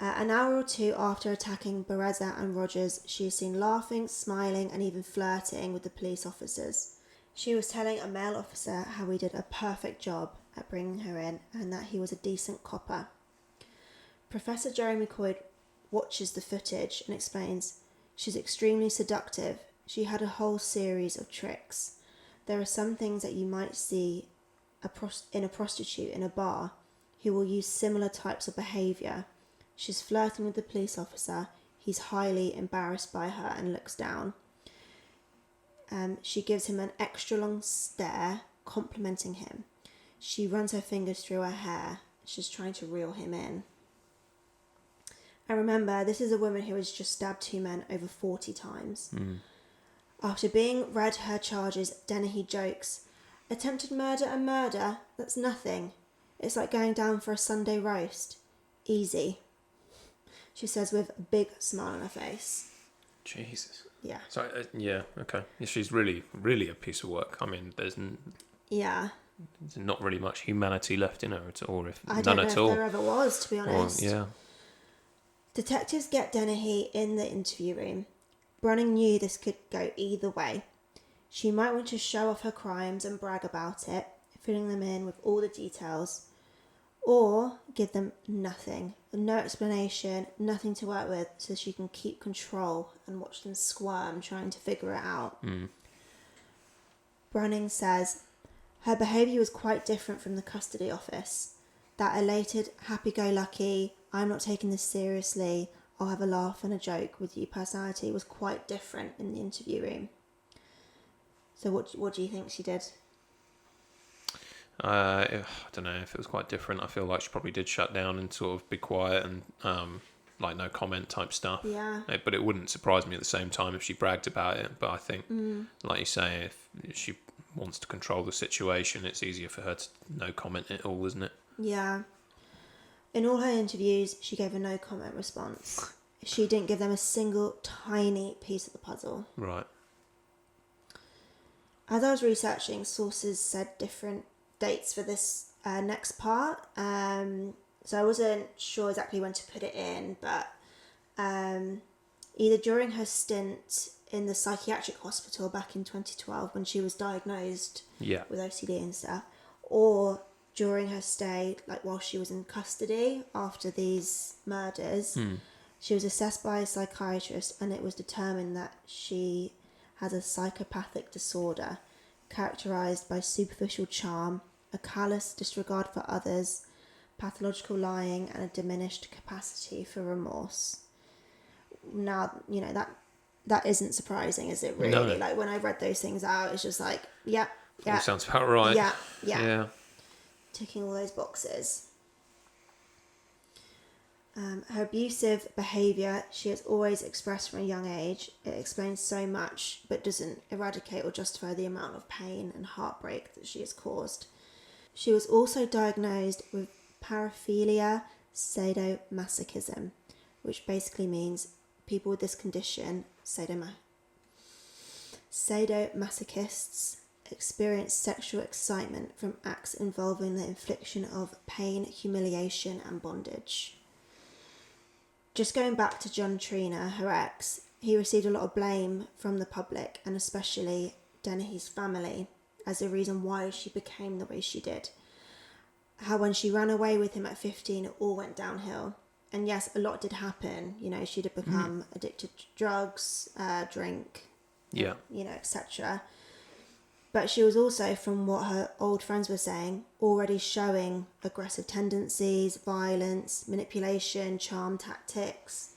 An hour or two after attacking Bereza and Rogers, she is seen laughing, smiling and even flirting with the police officers. She was telling a male officer how he did a perfect job at bringing her in and that he was a decent copper. Professor Jeremy Coyd watches the footage and explains, she's extremely seductive. She had a whole series of tricks. There are some things that you might see in a prostitute in a bar who will use similar types of behaviour. She's flirting with the police officer. He's highly embarrassed by her and looks down. She gives him an extra long stare, complimenting him. She runs her fingers through her hair. She's trying to reel him in. And remember, this is a woman who has just stabbed 2 men over 40 times. After being read her charges, Dennehy jokes, "Attempted murder and murder, that's nothing. It's like going down for a Sunday roast. Easy," she says with a big smile on her face. Jesus. Yeah. So, yeah, okay. Yeah, she's really, really a piece of work. I mean, there's not really much humanity left in her at all, if I none don't know at if all. there ever was, to be honest. Yeah. Detectives get Dennehy in the interview room. Brunning knew this could go either way. She might want to show off her crimes and brag about it, filling them in with all the details, or give them nothing, no explanation, nothing to work with, so she can keep control and watch them squirm trying to figure it out. Brunning says her behaviour was quite different from the custody office. That elated, happy-go-lucky, I'm not taking this seriously, I'll have a laugh and a joke with you personality was quite different in the interview room. So what do you think she did? I don't know if it was quite different. I feel like she probably did shut down and sort of be quiet and like no comment type stuff. Yeah. But it wouldn't surprise me at the same time if she bragged about it. But I think, like you say, if she wants to control the situation, it's easier for her to no comment at all, isn't it? Yeah. In all her interviews, she gave a no comment response. She didn't give them a single tiny piece of the puzzle. Right. As I was researching, sources said different dates for this next part. So I wasn't sure exactly when to put it in, but either during her stint in the psychiatric hospital back in 2012 when she was diagnosed with OCD and stuff, or during her stay, like while she was in custody after these murders. She was assessed by a psychiatrist and it was determined that she has a psychopathic disorder characterised by superficial charm, a callous disregard for others, pathological lying and a diminished capacity for remorse. Now, you know, that isn't surprising, is it really? No. Like when I read those things out, it's just like, yeah. All sounds about right. Yeah. Ticking all those boxes. Her abusive behaviour, she has always expressed from a young age. It explains so much, but doesn't eradicate or justify the amount of pain and heartbreak that she has caused. She was also diagnosed with paraphilia sadomasochism, which basically means people with this condition, sadomasochists, experience sexual excitement from acts involving the infliction of pain, humiliation and bondage. Just going back to John Treanor, her ex, he received a lot of blame from the public and especially Dennehy's family as a reason why she became the way she did. How when she ran away with him at 15, it all went downhill. And yes, a lot did happen. You know, she'd have become addicted to drugs, drink, etc. But she was also, from what her old friends were saying, already showing aggressive tendencies, violence, manipulation, charm tactics,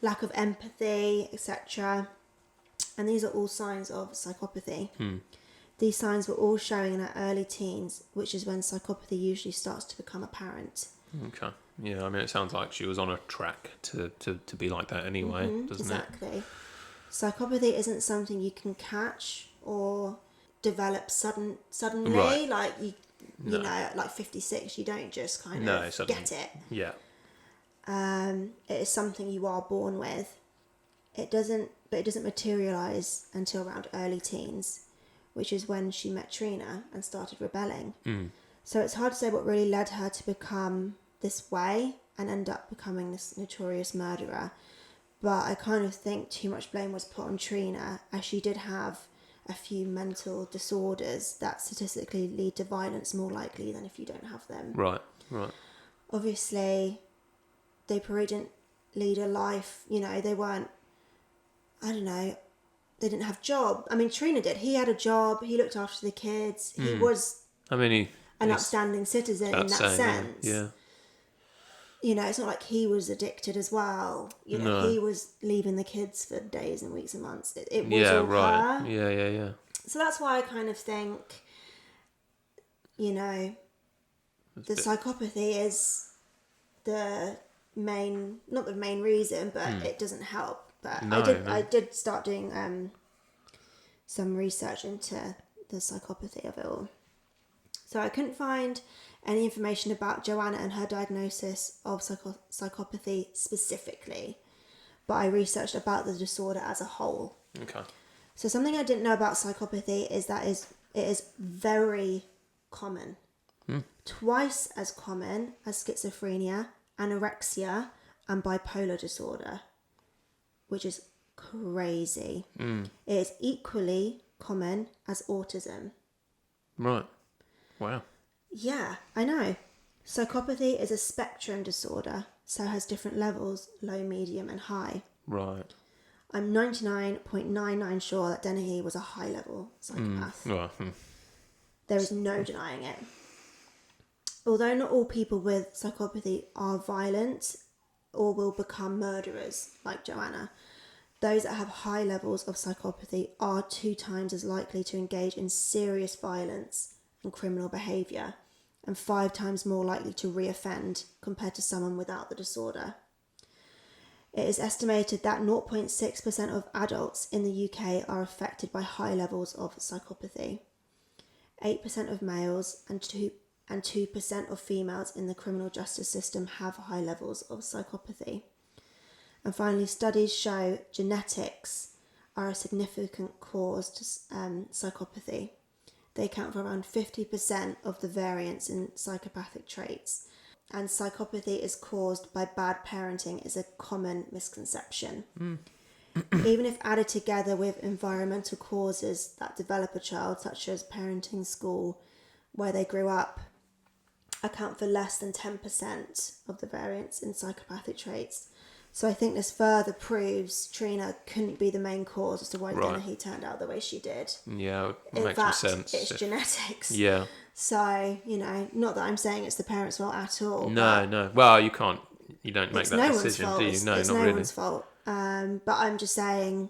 lack of empathy, etc. And these are all signs of psychopathy. These signs were all showing in her early teens, which is when psychopathy usually starts to become apparent. Okay. Yeah, I mean, it sounds like she was on a track to be like that anyway, doesn't it? Exactly. Psychopathy isn't something you can catch or develop suddenly. Right. Like You know, at like 56, you don't just kind of get it. Yeah. It is something you are born with. It doesn't materialise until around early teens, which is when she met Treanor and started rebelling. So it's hard to say what really led her to become this way and end up becoming this notorious murderer. But I kind of think too much blame was put on Treanor, as she did have a few mental disorders that statistically lead to violence more likely than if you don't have them. Right. Obviously, they probably didn't lead a life, you know, they weren't, I don't know, they didn't have job. I mean, Treanor did. He had a job, he looked after the kids, he was an upstanding citizen in that sense. Yeah. You know, it's not like he was addicted as well. You know, he was leaving the kids for days and weeks and months. It was all her. Yeah. So that's why I kind of think, you know, the psychopathy is the main, not the main reason, but it doesn't help. But I did start doing some research into the psychopathy of it all. So I couldn't find any information about Joanna and her diagnosis of psychopathy specifically, but I researched about the disorder as a whole. Okay. So something I didn't know about psychopathy is that it is very common. Twice as common as schizophrenia, anorexia, and bipolar disorder, which is crazy. It is equally common as autism. Right. Wow. Yeah, I know. Psychopathy is a spectrum disorder, so has different levels, low, medium, and high. Right. I'm 99.99 sure that Dennehy was a high-level psychopath. There is no denying it. Although not all people with psychopathy are violent or will become murderers, like Joanna, those that have high levels of psychopathy are 2 times as likely to engage in serious violence and criminal behaviour, and 5 times more likely to reoffend compared to someone without the disorder. It is estimated that 0.6% of adults in the UK are affected by high levels of psychopathy. 8% of males and 2% of females in the criminal justice system have high levels of psychopathy. And finally, studies show genetics are a significant cause to psychopathy. They account for around 50% of the variance in psychopathic traits. And psychopathy is caused by bad parenting is a common misconception. Even if added together with environmental causes that develop a child, such as parenting, school, where they grew up, account for less than 10% of the variance in psychopathic traits. So I think this further proves Treanor couldn't be the main cause as to why Dennehy turned out the way she did. Yeah, it in makes fact, sense. It's genetics. Yeah. So, you know, not that I'm saying it's the parents' fault at all. No. Well, you don't make that decision, do you? It's No, not not no really. one's fault. But I'm just saying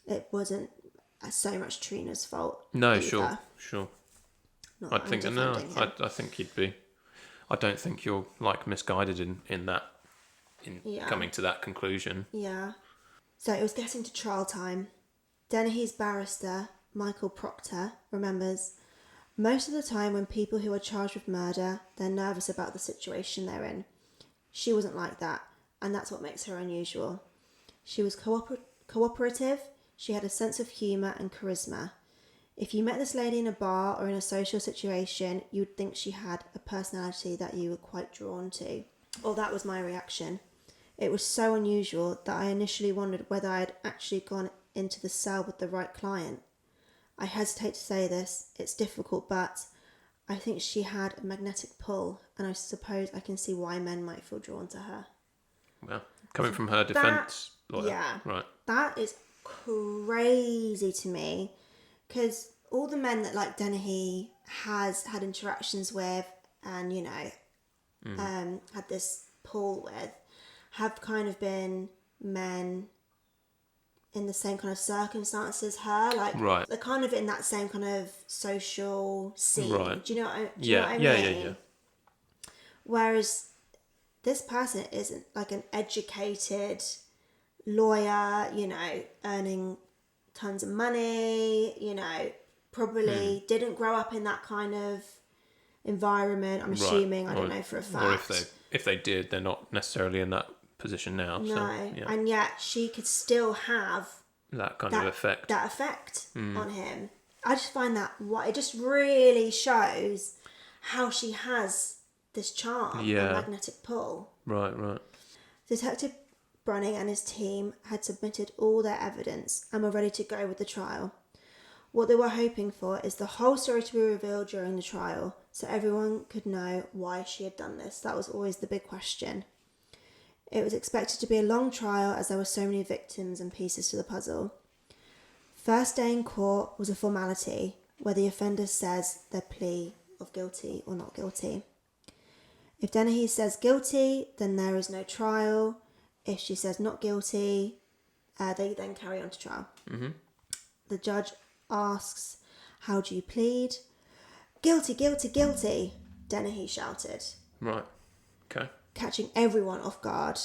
it wasn't so much Trina's fault. No, either. sure. Not I that I'm think defending him. I think you'd be. I don't think you're like misguided in that, coming to that conclusion. Yeah. So it was getting to trial time. Dennehy's barrister, Michael Proctor, remembers, most of the time when people who are charged with murder, they're nervous about the situation they're in. She wasn't like that, and that's what makes her unusual. She was cooperative, she had a sense of humour and charisma. If you met this lady in a bar or in a social situation, you would think she had a personality that you were quite drawn to. Or that was my reaction. It was so unusual that I initially wondered whether I had actually gone into the cell with the right client. I hesitate to say this, it's difficult, but I think she had a magnetic pull, and I suppose I can see why men might feel drawn to her. Well, coming from her defence lawyer. Yeah. Right. That is crazy to me. Because all the men that like Dennehy has had interactions with and, you know, had this pull with have kind of been men in the same kind of circumstances as her. Like, they're kind of in that same kind of social scene. Right. Do you know what I mean? Yeah. Whereas this person isn't like an educated lawyer, you know, earning tons of money, you know, probably didn't grow up in that kind of environment. I'm assuming, I don't know for a fact. Or if they did, they're not necessarily in that position now. No, so, yeah. and yet she could still have that kind of effect. That effect on him. I just find that it just really shows how she has this charm and magnetic pull. Right. Detective Brunning and his team had submitted all their evidence and were ready to go with the trial. What they were hoping for is the whole story to be revealed during the trial, so everyone could know why she had done this. That was always the big question. It was expected to be a long trial as there were so many victims and pieces to the puzzle. First day in court was a formality where the offender says their plea of guilty or not guilty. If Dennehy says guilty, then there is no trial. If she says not guilty, they then carry on to trial. Mm-hmm. The judge asks, "How do you plead?" "Guilty, guilty, guilty," Dennehy shouted. Right. Okay. Catching everyone off guard,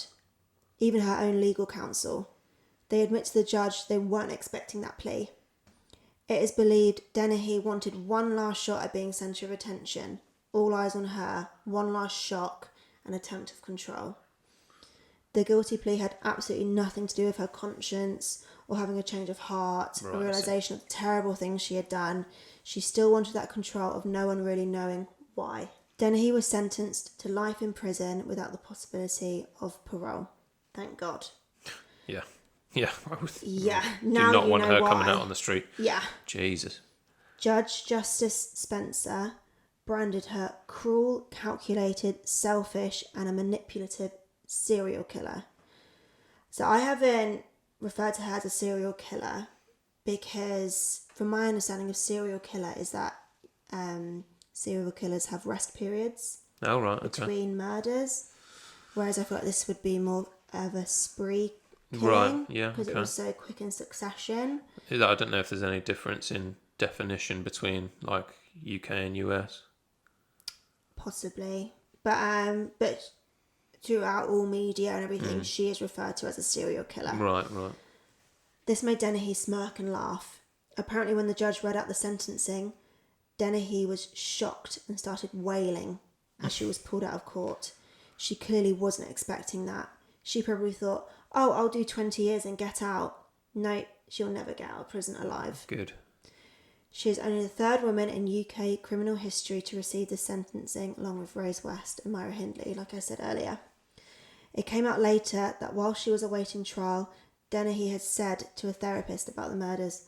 even her own legal counsel. They admit to the judge they weren't expecting that plea. It is believed Dennehy wanted one last shot at being centre of attention. All eyes on her, one last shock, an attempt of control. The guilty plea had absolutely nothing to do with her conscience or having a change of heart, a realisation of the terrible things she had done. She still wanted that control of no one really knowing why. Dennehy was sentenced to life in prison without the possibility of parole. Thank God. Yeah. I would Now do not you want know her why. coming out on the street. Yeah. Jesus. Judge Justice Spencer branded her cruel, calculated, selfish, and a manipulative serial killer. So I haven't referred to her as a serial killer because, from my understanding of serial killer, is that serial killers have rest periods between murders, whereas I feel like this would be more of a spree killing, because it was so quick in succession. I don't know if there's any difference in definition between like UK and US. Possibly, but throughout all media and everything, she is referred to as a serial killer. Right. This made Dennehy smirk and laugh. Apparently, when the judge read out the sentencing, Dennehy was shocked and started wailing as she was pulled out of court. She clearly wasn't expecting that. She probably thought, "Oh, I'll do 20 years and get out." No, she'll never get out of prison alive. Good. She is only the third woman in UK criminal history to receive this sentencing, along with Rose West and Myra Hindley, like I said earlier. It came out later that while she was awaiting trial, Dennehy had said to a therapist about the murders,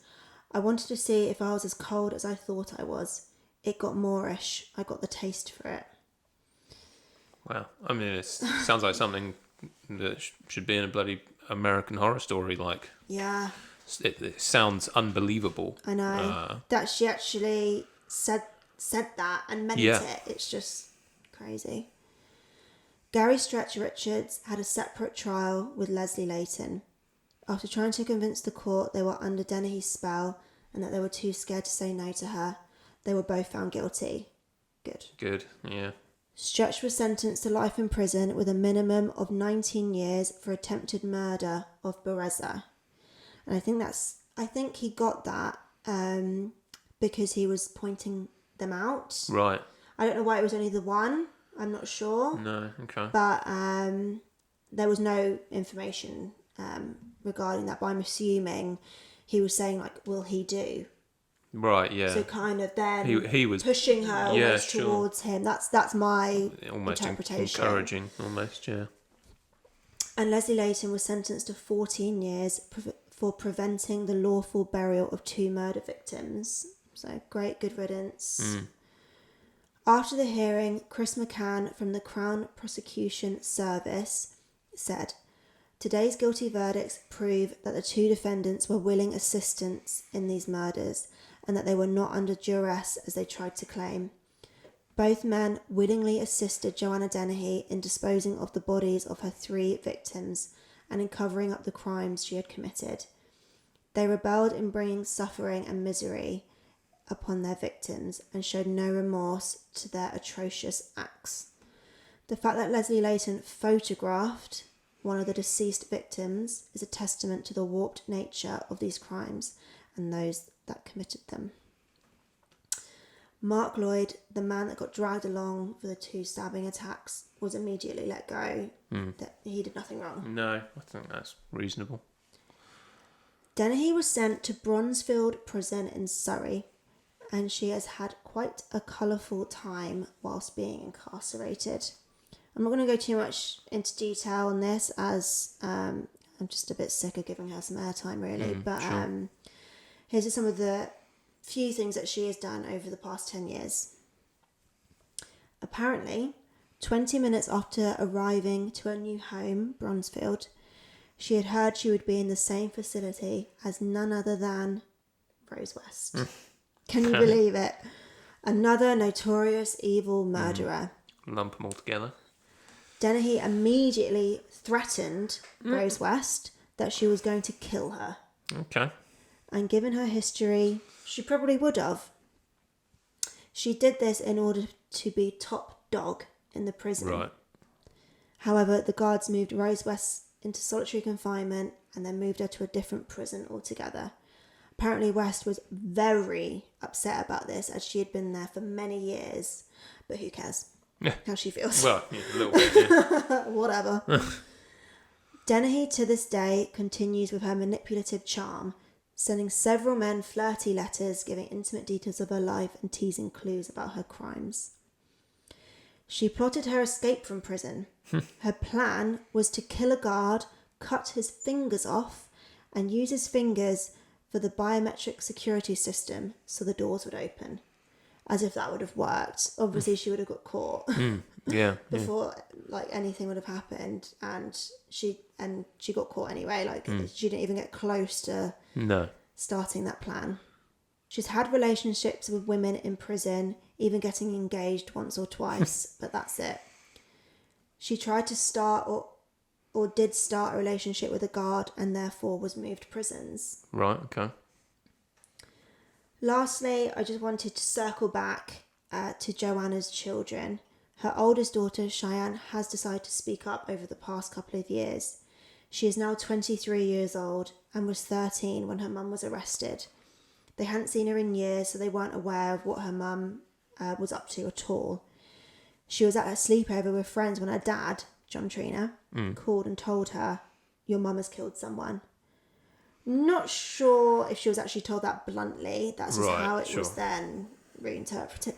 "I wanted to see if I was as cold as I thought I was. It got Moorish. I got the taste for it." Wow. I mean, it sounds like something that should be in a bloody American Horror Story. Like, yeah, it sounds unbelievable. I know that she actually said that and meant it. It's just crazy. Gary Stretch Richards had a separate trial with Leslie Layton. After trying to convince the court they were under Dennehy's spell and that they were too scared to say no to her, they were both found guilty. Good, yeah. Stretch was sentenced to life in prison with a minimum of 19 years for attempted murder of Bereza. And I think he got that because he was pointing them out. Right. I don't know why it was only the one. I'm not sure. No, okay. But there was no information regarding that. But I'm assuming he was saying, like, will he do? Right, yeah. So kind of then he was pushing her almost towards him. That's my almost interpretation. Encouraging, almost, yeah. And Leslie Layton was sentenced to 14 years for preventing the lawful burial of 2 murder victims. So great, good riddance. After the hearing, Chris McCann from the Crown Prosecution Service said, "Today's guilty verdicts prove that the 2 defendants were willing assistants in these murders and that they were not under duress as they tried to claim. Both men willingly assisted Joanna Dennehy in disposing of the bodies of her 3 victims and in covering up the crimes she had committed. They rebelled in bringing suffering and misery upon their victims and showed no remorse to their atrocious acts. The fact that Leslie Layton photographed one of the deceased victims is a testament to the warped nature of these crimes and those that committed them." Mark Lloyd, the man that got dragged along for the 2 stabbing attacks, was immediately let go. That he did nothing wrong. No, I think that's reasonable. Dennehy was sent to Bronzefield Prison in Surrey, and she has had quite a colourful time whilst being incarcerated. I'm not going to go too much into detail on this, as I'm just a bit sick of giving her some airtime, really. But sure. Here's just some of the few things that she has done over the past 10 years. Apparently, 20 minutes after arriving to her new home, Bronzefield, she had heard she would be in the same facility as none other than Rose West. Can you believe it? Another notorious evil murderer. Lump them all together. Dennehy immediately threatened Rose West that she was going to kill her. Okay. And given her history, she probably would have. She did this in order to be top dog in the prison. Right. However, the guards moved Rose West into solitary confinement and then moved her to a different prison altogether. Apparently West was very upset about this, as she had been there for many years. But who cares how she feels? Well, yeah, a little bit, yeah. Whatever. Dennehy to this day continues with her manipulative charm, sending several men flirty letters giving intimate details of her life and teasing clues about her crimes. She plotted her escape from prison. Her plan was to kill a guard, cut his fingers off, and use his fingers for the biometric security system so the doors would open. As if that would have worked. Obviously, she would have got caught before like anything would have happened, and she got caught anyway. Like she didn't even get close to starting that plan. She's had relationships with women in prison, even getting engaged once or twice, but that's it. She tried to start or did start a relationship with a guard and therefore was moved prisons. Right, okay. Lastly, I just wanted to circle back to Joanna's children. Her oldest daughter, Cheyenne, has decided to speak up over the past couple of years. She is now 23 years old and was 13 when her mum was arrested. They hadn't seen her in years, so they weren't aware of what her mum was up to at all. She was at her sleepover with friends when her dad, John Treanor, called and told her, "Your mum has killed someone." Not sure if she was actually told that bluntly. That's just how it was then reinterpreted.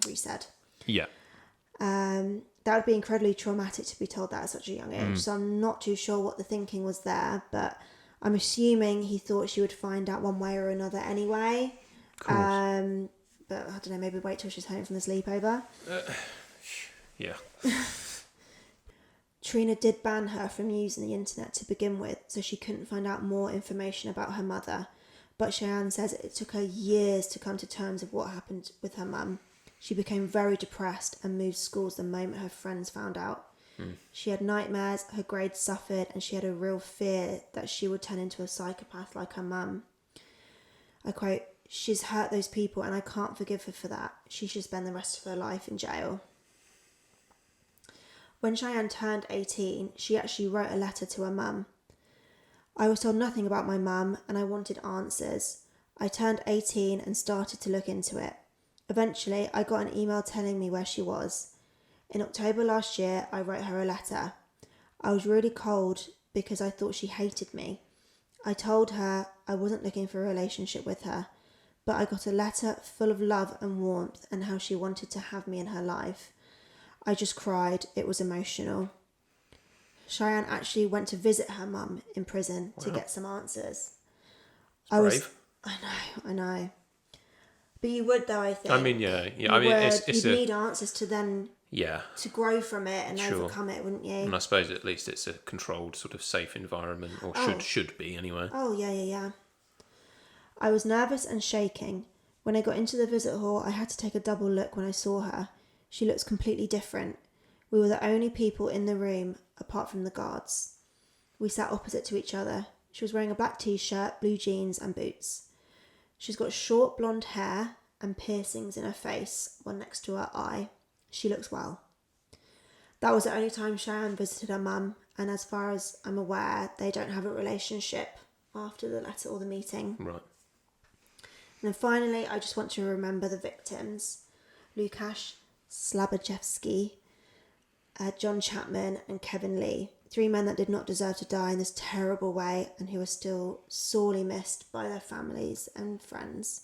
Resaid. Yeah. That would be incredibly traumatic to be told that at such a young age. So I'm not too sure what the thinking was there, but I'm assuming he thought she would find out one way or another anyway. But I don't know, maybe wait till she's home from the sleepover. Yeah. Treanor did ban her from using the internet to begin with, so she couldn't find out more information about her mother. But Cheyenne says it took her years to come to terms with what happened with her mum. She became very depressed and moved schools the moment her friends found out. She had nightmares, her grades suffered, and she had a real fear that she would turn into a psychopath like her mum. I quote, "She's hurt those people and I can't forgive her for that. She should spend the rest of her life in jail." When Cheyenne turned 18, she actually wrote a letter to her mum. "I was told nothing about my mum and I wanted answers. I turned 18 and started to look into it. Eventually, I got an email telling me where she was. In October last year, I wrote her a letter. I was really cold because I thought she hated me. I told her I wasn't looking for a relationship with her, but I got a letter full of love and warmth and how she wanted to have me in her life. I just cried. It was emotional." Cheyenne actually went to visit her mum in prison to get some answers. Brave. I know. But you would, though, I think. I mean, yeah. I mean, it's you'd need answers to then yeah, to grow from it and overcome it, wouldn't you? And I suppose at least it's a controlled, sort of safe environment, or should be anyway. Oh, yeah. I was nervous and shaking. When I got into the visit hall, I had to take a double look when I saw her. She looks completely different. We were the only people in the room, apart from the guards. We sat opposite to each other. She was wearing a black t-shirt, blue jeans and boots. She's got short blonde hair and piercings in her face, one next to her eye. She looks well. That was the only time Cheyenne visited her mum, and as far as I'm aware, they don't have a relationship after the letter or the meeting. Right. And then finally, I just want to remember the victims. Lukasz Slaboszewski, John Chapman and Kevin Lee. 3 men that did not deserve to die in this terrible way and who are still sorely missed by their families and friends.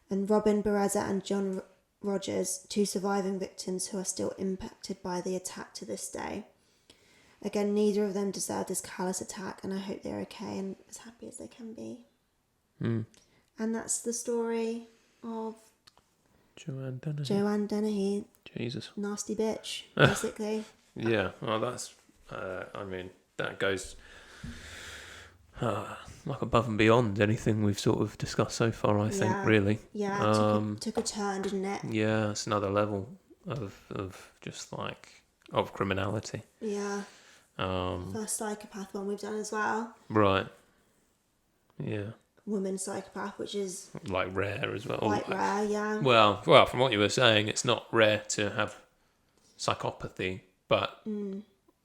And Robin Bereza and John Rogers, 2 surviving victims who are still impacted by the attack to this day. Again, neither of them deserved this callous attack, and I hope they're okay and as happy as they can be. And that's the story of Joanne Dennehy. Jesus. Nasty bitch, basically. Yeah, well, that's, I mean, that goes like above and beyond anything we've sort of discussed so far, I think, really. Yeah, took a turn, didn't it? Yeah, it's another level of just like, of criminality. Yeah. First psychopath one we've done as well. Right. Yeah. Woman psychopath, which is like rare as well. Quite rare, yeah. Well, from what you were saying, it's not rare to have psychopathy, but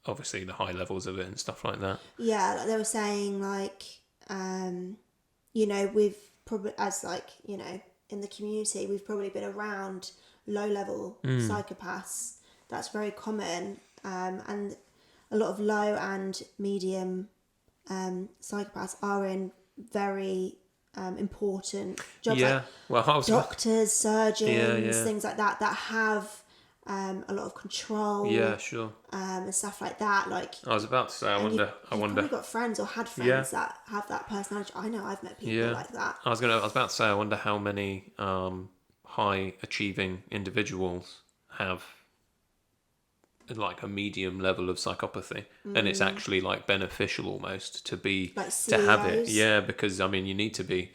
obviously the high levels of it and stuff like that. Yeah, like they were saying, like, you know, we've probably, as like, you know, in the community, we've probably been around low-level psychopaths. That's very common, and a lot of low and medium psychopaths are in very important jobs, like doctors, surgeons, things like that have a lot of control. Yeah, sure. And stuff like that. Like I was about to say, I wonder. You've probably got friends or had friends that have that personality. I know I've met people like that. I was about to say, I wonder how many high achieving individuals have like a medium level of psychopathy, and it's actually like beneficial almost to be like to have it. Because I mean, you need to be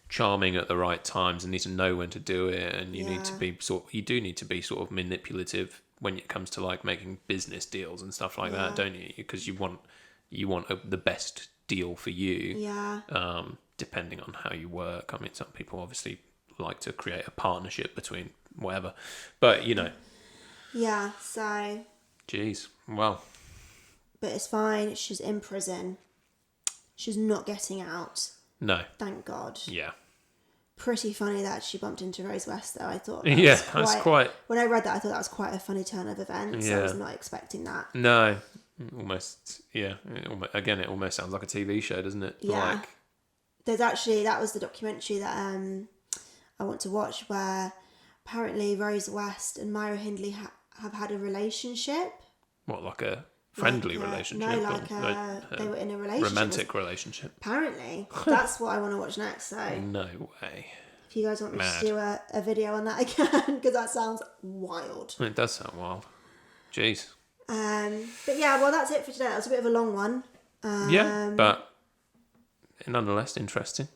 charming at the right times and need to know when to do it, and you need to be you do need to be sort of manipulative when it comes to like making business deals and stuff like that, don't you? Because you want the best deal for you. Depending on how you work. I mean, some people obviously like to create a partnership between whatever, but you know. Yeah. So. Jeez. Well. But it's fine. She's in prison. She's not getting out. No. Thank God. Yeah. Pretty funny that she bumped into Rose West, though. I thought. That's quite. When I read that, I thought that was quite a funny turn of events. I was not expecting that. No. Almost. Yeah. It almost sounds like a TV show, doesn't it? Yeah. Like... There's actually, that was the documentary that I want to watch, where apparently Rose West and Myra Hindley have had a relationship. What, like a friendly relationship? No, like they were in a relationship. Romantic relationship. Apparently. That's what I want to watch next, so. No way. If you guys want me to do a video on that again, because that sounds wild. It does sound wild. Jeez. But yeah, well, that's it for today. That was a bit of a long one. But nonetheless interesting.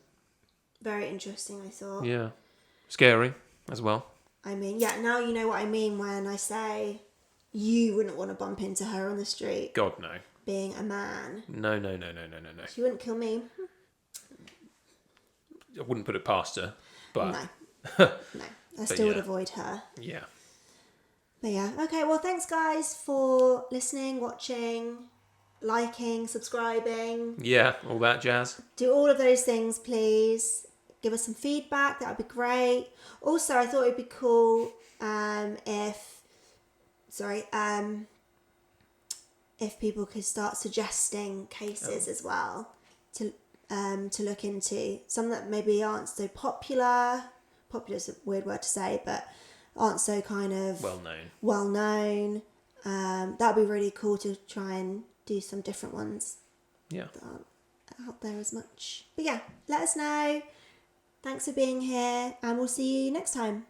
Very interesting, I thought. Yeah. Scary as well. I mean, yeah, now you know what I mean when I say you wouldn't want to bump into her on the street. God, no. Being a man. No. She wouldn't kill me. I wouldn't put it past her, but... No. I still would avoid her. Yeah. But yeah, okay, well, thanks, guys, for listening, watching, liking, subscribing. Yeah, all that jazz. Do all of those things, please. Give us some feedback. That would be great. Also, I thought it'd be cool if people could start suggesting cases as well to look into. Some that maybe aren't so popular. Popular is a weird word to say, but aren't so kind of well known. That'd be really cool to try and do some different ones. Yeah. That aren't out there as much. But yeah, let us know. Thanks for being here, and we'll see you next time.